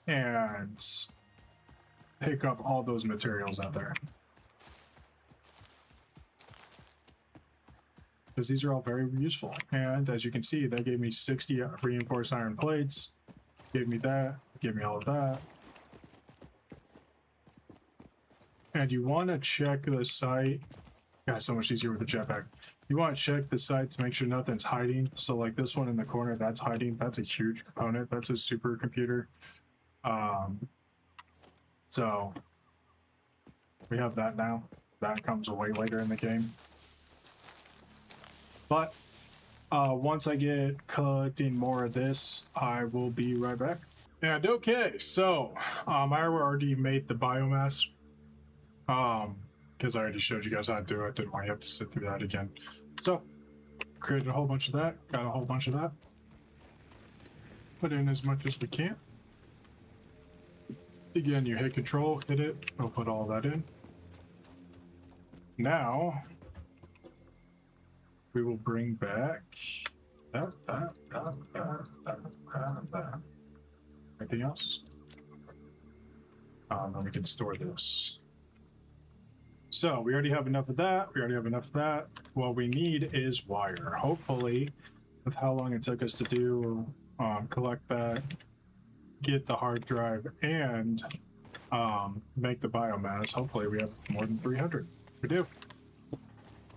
and pick up all those materials out there. Because these are all very useful. And as you can see, they gave me 60 reinforced iron plates, gave me that, gave me all of that. And you want to check the site. God, so much easier with the jetpack. You want to check the site to make sure nothing's hiding. So like this one in the corner, that's hiding. That's a huge component. That's a supercomputer. So we have that now. That comes way later in the game. But once I get collecting more of this, I will be right back. And okay, so I already made the biomass. Because I already showed you guys how to do it. Didn't want you to have to sit through that again. So created a whole bunch of that. Got a whole bunch of that. Put in as much as we can. Again, you hit control, hit it. I'll put all that in. Now we will bring back that. Anything else? Then we can store this. So we already have enough of that. We already have enough of that. What we need is wire. Hopefully, with how long it took us to do, collect that, get the hard drive, and make the biomass. Hopefully we have more than 300. We do.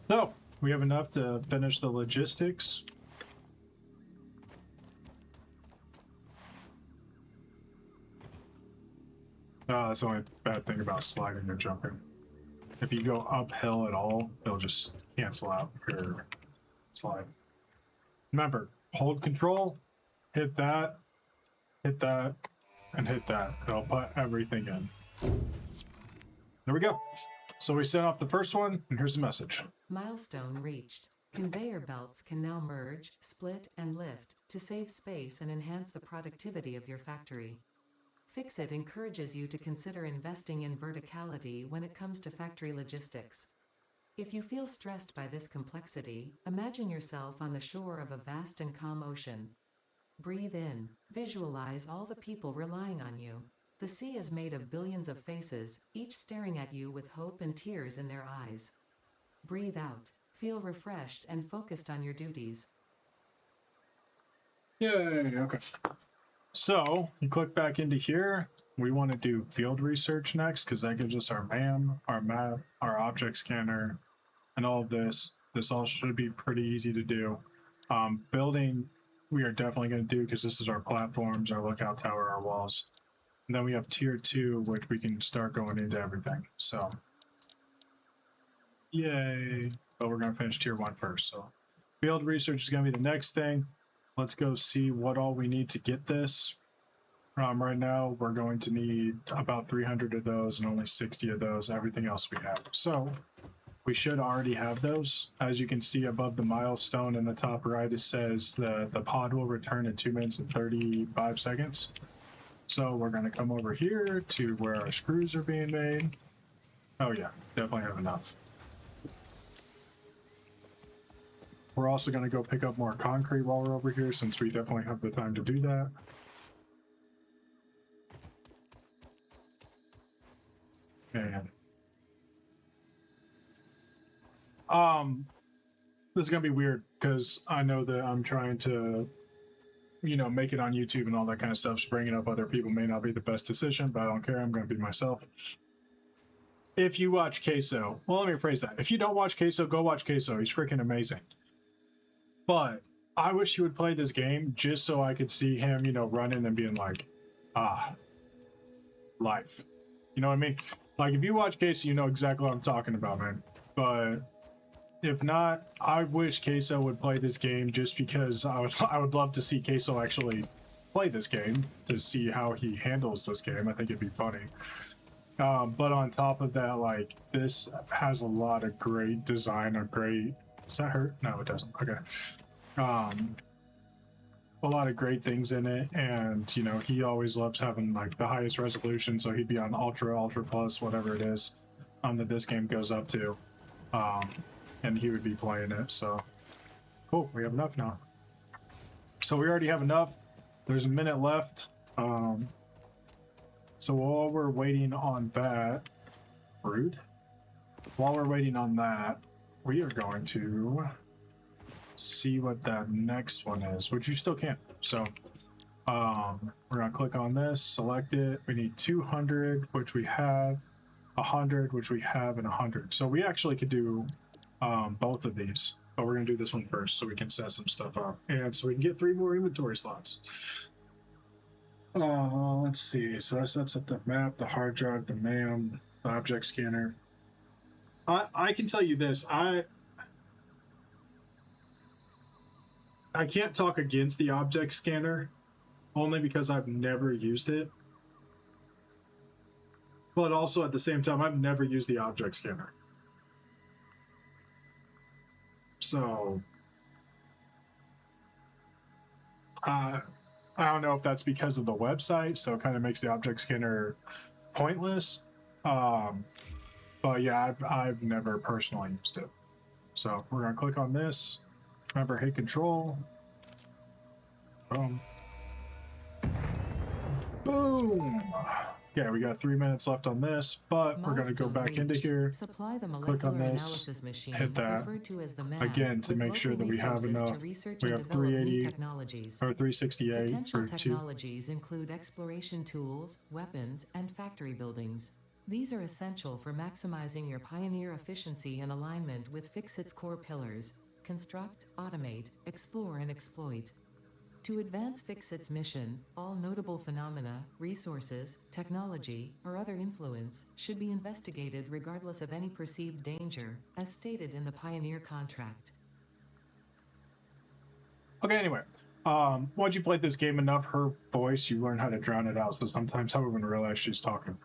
So we have enough to finish the logistics. That's the only bad thing about sliding or jumping. If you go uphill at all, it'll just cancel out your slide. Remember, hold control, hit that, and hit that. It'll put everything in. There we go. So we sent off the first one, and here's the message. Milestone reached. Conveyor belts can now merge, split, and lift to save space and enhance the productivity of your factory. Fixit encourages you to consider investing in verticality when it comes to factory logistics. If you feel stressed by this complexity, imagine yourself on the shore of a vast and calm ocean. Breathe in. Visualize all the people relying on you. The sea is made of billions of faces, each staring at you with hope and tears in their eyes. Breathe out. Feel refreshed and focused on your duties. Yay, okay. So you click back into here. We want to do field research next because that gives us our MAM, our map, our object scanner, and all of this. This all should be pretty easy to do. Building, we are definitely going to do because this is our platforms, our lookout tower, our walls. And then we have tier 2, which we can start going into everything. So, yay. But we're going to finish tier 1 first. So, field research is going to be the next thing. Let's go see what all we need to get this. Right now, we're going to need about 300 of those and only 60 of those. Everything else we have. So, we should already have those. As you can see above the milestone in the top right, it says that the pod will return in 2 minutes and 35 seconds. So we're going to come over here to where our screws are being made. Oh yeah, definitely have enough. We're also going to go pick up more concrete while we're over here, since we definitely have the time to do that. And this is going to be weird because I know that I'm trying to, you know, make it on YouTube and all that kind of stuff. So bringing up other people may not be the best decision, but I don't care. I'm going to be myself. If you watch Queso, well, let me rephrase that. If you don't watch Queso, go watch Queso. He's freaking amazing. But I wish he would play this game just so I could see him, you know, running and being like, life. You know what I mean? Like, if you watch Queso, you know exactly what I'm talking about, man. But if not, I wish Queso would play this game just because I would love to see Queso actually play this game to see how he handles this game. I think it'd be funny. But on top of that, like, this has a lot of great design, a great... Does that hurt? No, it doesn't. Okay. A a lot of great things in it, and you know, he always loves having like the highest resolution, so he'd be on ultra plus, whatever it is that this game goes up to, and he would be playing it. So cool, we have enough now. So we already have enough. There's a minute left. So while we're waiting on that, rude. While we're waiting on that, we are going to see what that next one is, which you still can't. So we're gonna click on this, select it. We need 200, which we have, 100, which we have, and 100. So we actually could do both of these, but we're gonna do this one first so we can set some stuff up, and so we can get 3 more inventory slots. Let's see. So that sets up the map, the hard drive, the MAM, the object scanner. I can tell you this. I can't talk against the object scanner only because I've never used it. But also at the same time, I've never used the object scanner. So I don't know if that's because of the website, so it kind of makes the object scanner pointless. But yeah, I've never personally used it. So we're gonna click on this. Remember, hit Control. Boom. Boom. Okay, we got 3 minutes left on this, but we're gonna go back into here. Supply the Click on molecular this, analysis machine, hit that referred to as the MAB, again to with make sure local that we have resources enough. to research We and have develop new 380 technologies. or 368 Potential for 2. technologies include exploration tools, weapons, and factory buildings. These are essential for maximizing your Pioneer efficiency and alignment with Fixit's core pillars: construct, automate, explore, and exploit. To advance Fixit's mission, all notable phenomena, resources, technology, or other influence should be investigated regardless of any perceived danger, as stated in the Pioneer contract. Okay, anyway, once you played this game enough, her voice, you learn how to drown it out, so sometimes I don't even realize she's talking.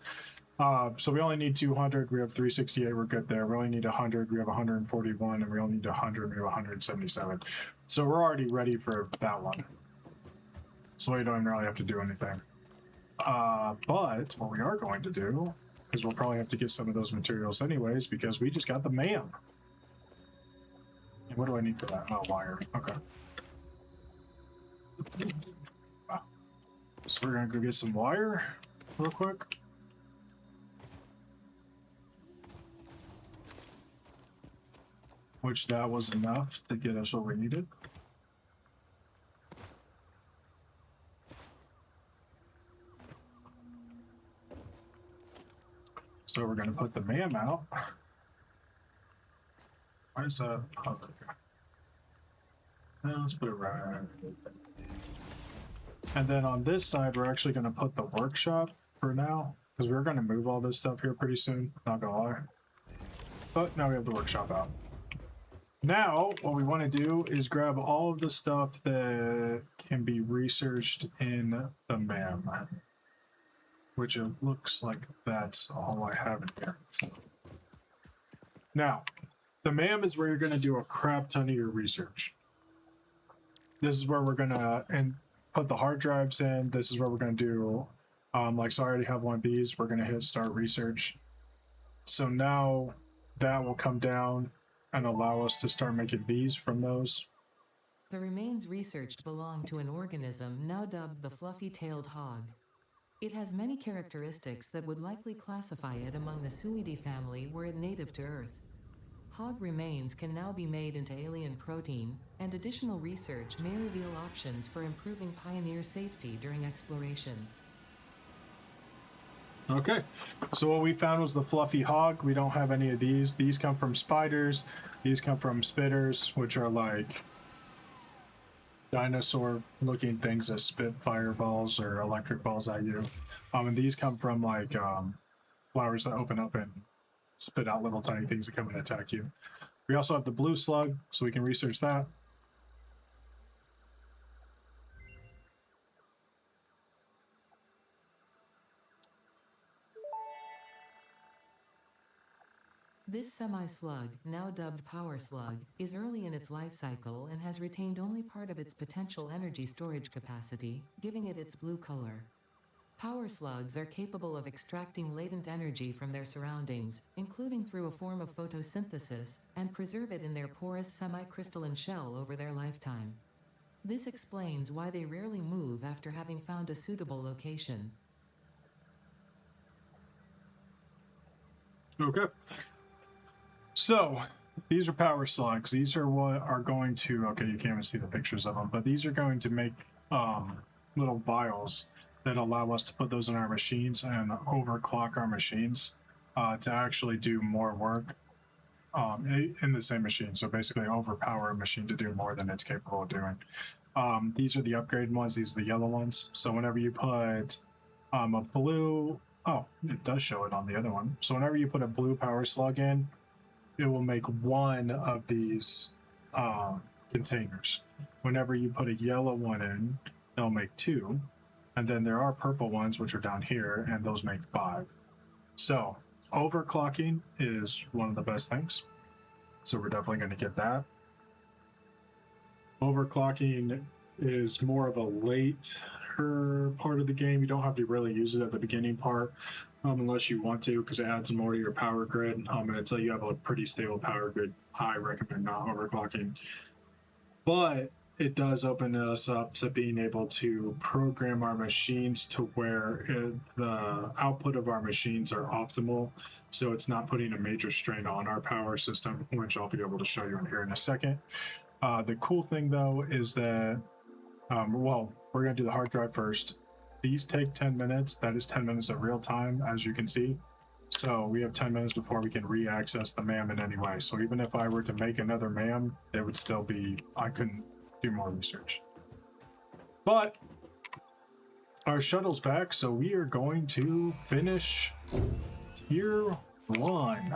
So we only need 200, we have 368, we're good there. We only need 100, we have 141, and we only need 100, we have 177. So we're already ready for that one. So we don't even really have to do anything. But what we are going to do is we'll probably have to get some of those materials anyways, because we just got the MAM. And what do I need for that? Oh, wire. Okay. Wow. So we're gonna go get some wire real quick. Which that was enough to get us what we needed. So we're gonna put the MAM out. Why is that? Oh, okay. Now let's put it right. And then on this side, we're actually gonna put the workshop for now, because we're gonna move all this stuff here pretty soon. Not gonna lie. But now we have the workshop out. Now, what we want to do is grab all of the stuff that can be researched in the MAM, which it looks like that's all I have in here. Now, the MAM is where you're going to do a crap ton of your research. This is where we're going to put the hard drives in. This is where we're going to do, so I already have one of these. We're going to hit start research. So now that will come down and allow us to start making these from those. The remains researched belong to an organism now dubbed the fluffy-tailed hog. It has many characteristics that would likely classify it among the Suidae family were it native to Earth. Hog remains can now be made into alien protein, and additional research may reveal options for improving Pioneer safety during exploration. Okay, so what we found was the fluffy hog. We don't have any of these. These come from spiders. These come from spitters, which are like dinosaur-looking things that spit fireballs or electric balls at you. And these come from like flowers that open up and spit out little tiny things that come and attack you. We also have the blue slug, so we can research that. This semi-slug, now dubbed power slug, is early in its life cycle and has retained only part of its potential energy storage capacity, giving it its blue color. Power slugs are capable of extracting latent energy from their surroundings, including through a form of photosynthesis, and preserve it in their porous semi-crystalline shell over their lifetime. This explains why they rarely move after having found a suitable location. Okay. So these are power slugs. These are what are going to, okay, you can't even see the pictures of them, but these are going to make little vials that allow us to put those in our machines and overclock our machines to actually do more work in the same machine. So basically overpower a machine to do more than it's capable of doing. These are the upgrade ones. These are the yellow ones. So whenever you put a blue, oh, it does show it on the other one. So whenever you put a blue power slug in, it will make one of these containers. Whenever you put a yellow one in, they'll make two. And then there are purple ones, which are down here, and those make 5. So overclocking is one of the best things. So we're definitely going to get that. Overclocking is more of a later part of the game. You don't have to really use it at the beginning part unless you want to, because it adds more to your power grid. And until you have a pretty stable power grid, I recommend not overclocking. But it does open us up to being able to program our machines to where the output of our machines are optimal, so it's not putting a major strain on our power system, which I'll be able to show you in here in a second. The cool thing though is that, well, we're going to do the hard drive first. These take 10 minutes. That is 10 minutes of real time, as you can see. So we have 10 minutes before we can re-access the MAM in any way. So even if I were to make another MAM, it would still be, I couldn't do more research. But our shuttle's back, so we are going to finish Tier 1.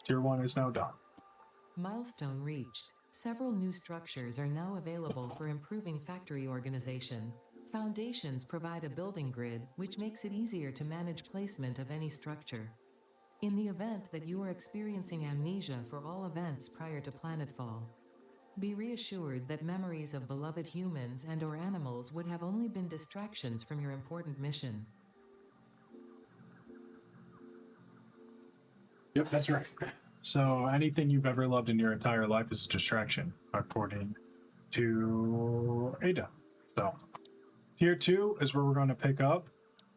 Tier 1 is now done. Milestone reached. Several new structures are now available for improving factory organization. Foundations provide a building grid, which makes it easier to manage placement of any structure. In the event that you are experiencing amnesia for all events prior to planetfall, be reassured that memories of beloved humans and/or animals would have only been distractions from your important mission. Yep, that's right. So anything you've ever loved in your entire life is a distraction, according to Ada. So Tier 2 is where we're going to pick up.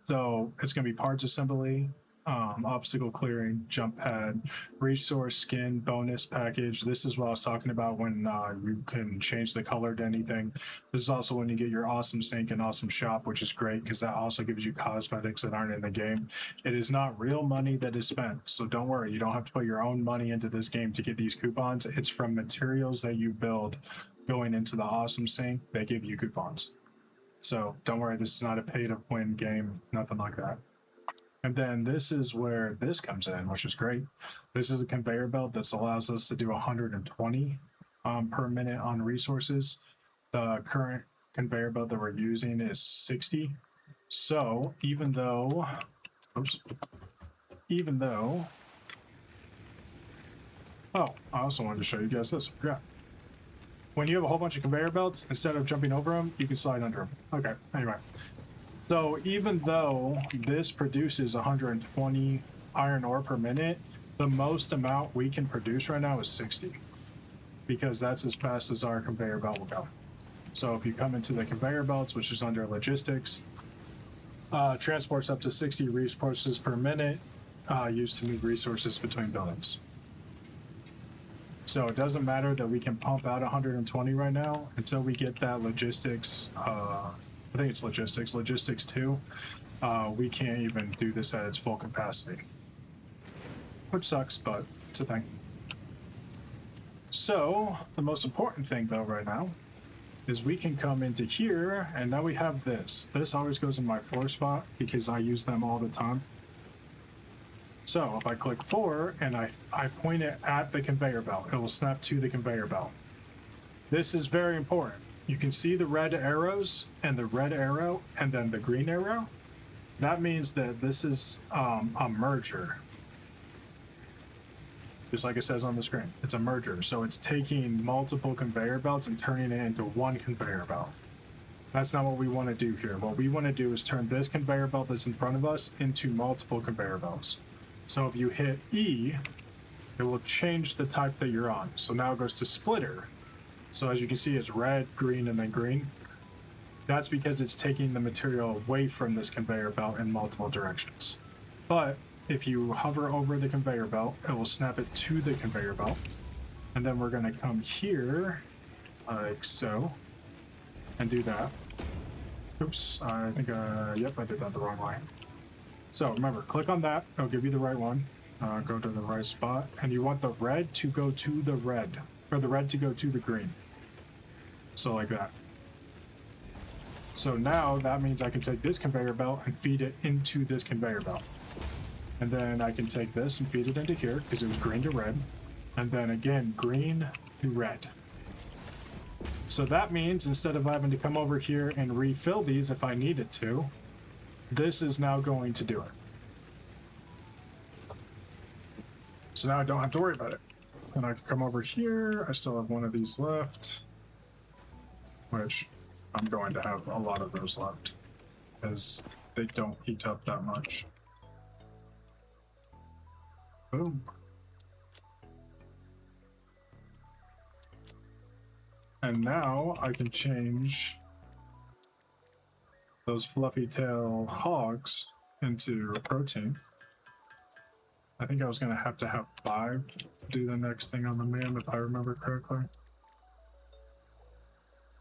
So it's going to be parts assembly, obstacle clearing, jump pad, resource skin, bonus package. This is what I was talking about when you can change the color to anything. This is also when you get your awesome sink and awesome shop, which is great because that also gives you cosmetics that aren't in the game. It is not real money that is spent, so don't worry. You don't have to put your own money into this game to get these coupons. It's from materials that you build going into the awesome sink. They give you coupons. So don't worry, this is not a pay-to-win game, nothing like that. And then this is where this comes in, which is great. This is a conveyor belt that allows us to do 120 per minute on resources. The current conveyor belt that we're using is 60. So even though, oh, I also wanted to show you guys this. I forgot. When you have a whole bunch of conveyor belts, instead of jumping over them, you can slide under them. Okay, anyway. So even though this produces 120 iron ore per minute, the most amount we can produce right now is 60. Because that's as fast as our conveyor belt will go. So if you come into the conveyor belts, which is under logistics, transports up to 60 resources per minute, used to move resources between buildings. So it doesn't matter that we can pump out 120 right now until we get that logistics. I think it's logistics 2. We can't even do this at its full capacity, which sucks, but it's a thing. So the most important thing though right now is we can come into here, and now we have this. This always goes in my 4 spot because I use them all the time. So if I click 4 and I point it at the conveyor belt, it will snap to the conveyor belt. This is very important. You can see the red arrows and the red arrow and then the green arrow. That means that this is a merger. just like it says on the screen. It's a merger. So it's taking multiple conveyor belts and turning it into one conveyor belt. That's not what we want to do here. What we want to do is turn this conveyor belt that's in front of us into multiple conveyor belts. So if you hit E, it will change the type that you're on. So now it goes to splitter. So as you can see, it's red, green, and then green. That's because it's taking the material away from this conveyor belt in multiple directions. But if you hover over the conveyor belt, it will snap it to the conveyor belt. And then we're going to come here, like so, and do that. Oops, I think, yep, I did that the wrong way. So remember, click on that. It'll give you the right one. Go to the right spot. And you want the red to go to the red, or the red to go to the green. So like that. So now that means I can take this conveyor belt and feed it into this conveyor belt. And then I can take this and feed it into here because it was green to red. And then again, green to red. So that means instead of having to come over here and refill these if I needed to, this is now going to do it. So now I don't have to worry about it. And I can come over here. I still have one of these left, which I'm going to have a lot of those left because they don't eat up that much. Boom. And now I can change those fluffy tail hogs into protein. I think I was going to have 5 do the next thing on the man, if I remember correctly.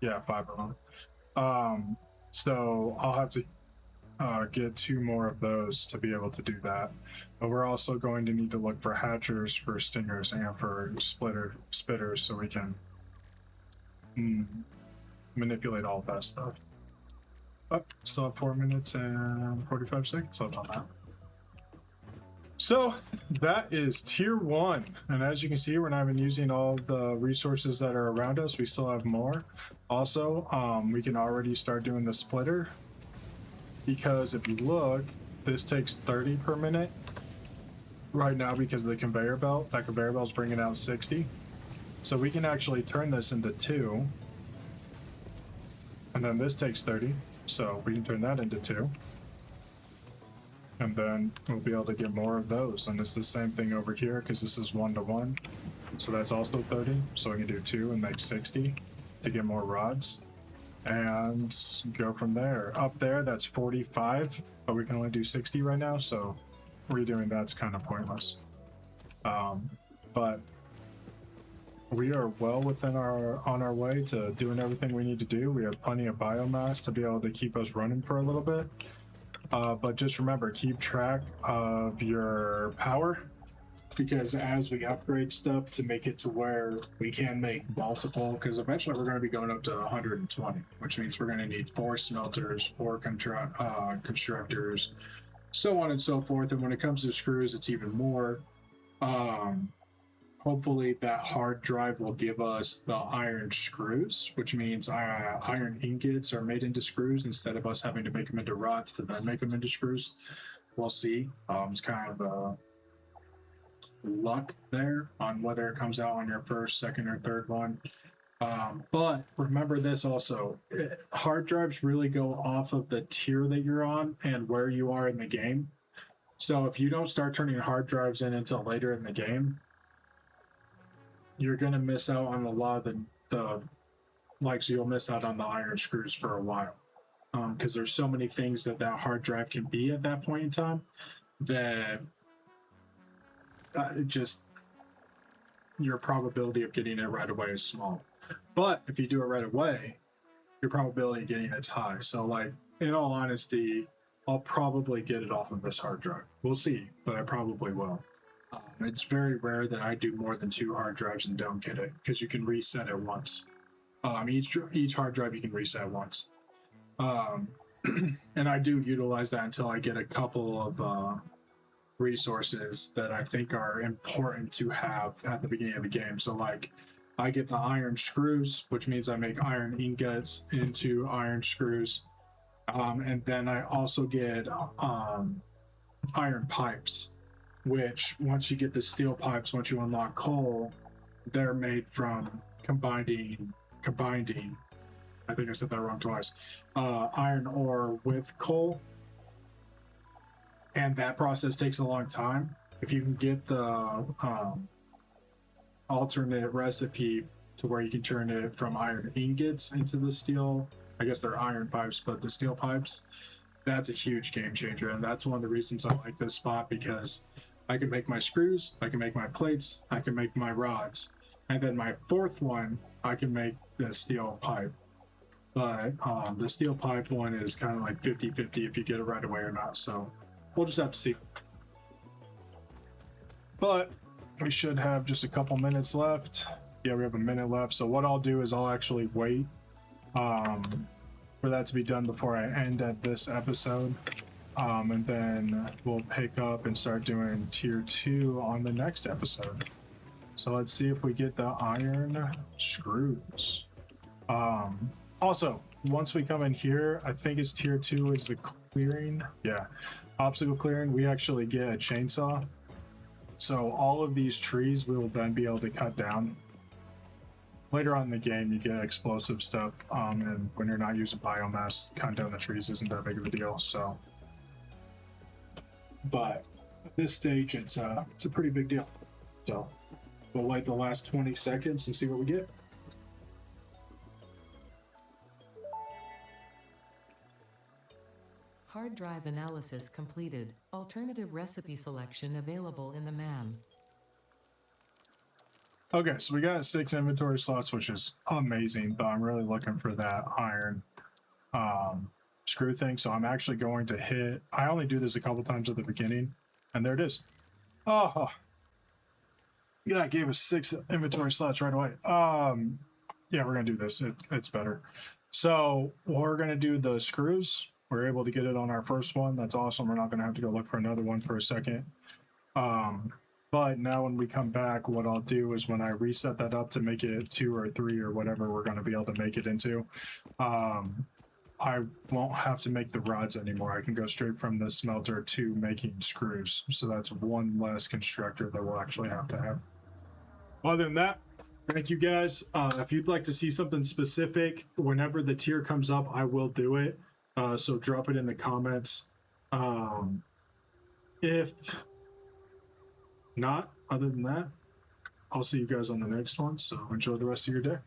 Yeah, 5 of them. So I'll have to get 2 more of those to be able to do that. But we're also going to need to look for hatchers for stingers and for spitters so we can manipulate all of that stuff. But still have 4 minutes and 45 seconds left on that. So that is tier 1, and as you can see, we're not even using all the resources that are around us. We still have more. Also, we can already start doing the splitter, because if you look, this takes 30 per minute right now because of the conveyor belt. That conveyor belt is bringing out 60, so we can actually turn this into 2, and then this takes 30, so we can turn that into 2. And then we'll be able to get more of those. And it's the same thing over here because this is 1-to-1. So that's also 30. So we can do 2 and make 60 to get more rods. And go from there. Up there, that's 45, but we can only do 60 right now. So redoing that's kind of pointless. But we are well on our way to doing everything we need to do. We have plenty of biomass to be able to keep us running for a little bit. But just remember, keep track of your power, because as we upgrade stuff to make it to where we can make multiple, because eventually we're going to be going up to 120, which means we're going to need 4 smelters, 4 constructors, so on and so forth. And when it comes to screws, it's even more. Hopefully that hard drive will give us the iron screws, which means iron ingots are made into screws instead of us having to make them into rods to then make them into screws. We'll see. It's kind of luck there on whether it comes out on your first, second, or third one. But remember this also, hard drives really go off of the tier that you're on and where you are in the game. So if you don't start turning hard drives in until later in the game, you're going to miss out on a lot of so you'll miss out on the iron screws for a while. Because there's so many things that hard drive can be at that point in time that your probability of getting it right away is small. But if you do it right away, your probability of getting it's high. So like, in all honesty, I'll probably get it off of this hard drive. We'll see, but I probably will. It's very rare that I do more than 2 hard drives and don't get it, because you can reset it once. Each hard drive you can reset once. And I do utilize that until I get a couple of resources that I think are important to have at the beginning of the game. So like, I get the iron screws, which means I make iron ingots into iron screws. And then I also get iron pipes. which once you get the steel pipes, once you unlock coal, they're made from combining. I think I said that wrong twice. Iron ore with coal, and that process takes a long time. If you can get the alternate recipe to where you can turn it from iron ingots into the steel, I guess they're iron pipes, but the steel pipes, that's a huge game changer. And that's one of the reasons I like this spot, because I can make my screws, I can make my plates, I can make my rods. And then my fourth one, I can make the steel pipe. But the steel pipe one is kind of like 50-50 if you get it right away or not. So we'll just have to see. But we should have just a couple minutes left. Yeah, we have a minute left. So what I'll do is I'll actually wait for that to be done before I end at this episode. And then we'll pick up and start doing tier 2 on the next episode. So let's see if we get the iron screws. Also, once we come in here, I think it's tier 2 is the clearing. Yeah, obstacle clearing. We actually get a chainsaw. So all of these trees we will then be able to cut down. Later on in the game, you get explosive stuff, and when you're not using biomass, cutting down the trees isn't that big of a deal. So, but at this stage, it's a pretty big deal. So we'll wait the last 20 seconds and see what we get. Hard drive analysis completed. Alternative recipe selection available in the MAM. Okay, so we got 6 inventory slots, which is amazing, but I'm really looking for that iron screw thing. So I'm actually going to hit, I only do this a couple times at the beginning, and there it is. Oh, yeah, it gave us 6 inventory slots right away. Yeah, we're gonna do this. It's better. So we're gonna do the screws. We're able to get it on our first one. That's awesome. We're not gonna have to go look for another one for a second. But now when we come back, what I'll do is when I reset that up to make it 2 or 3 or whatever we're going to be able to make it into, I won't have to make the rods anymore. I can go straight from the smelter to making screws. So that's one less constructor that we'll actually have to have. Other than that, thank you guys. If you'd like to see something specific, whenever the tier comes up, I will do it. So drop it in the comments. If not, other than that, I'll see you guys on the next one. So enjoy the rest of your day.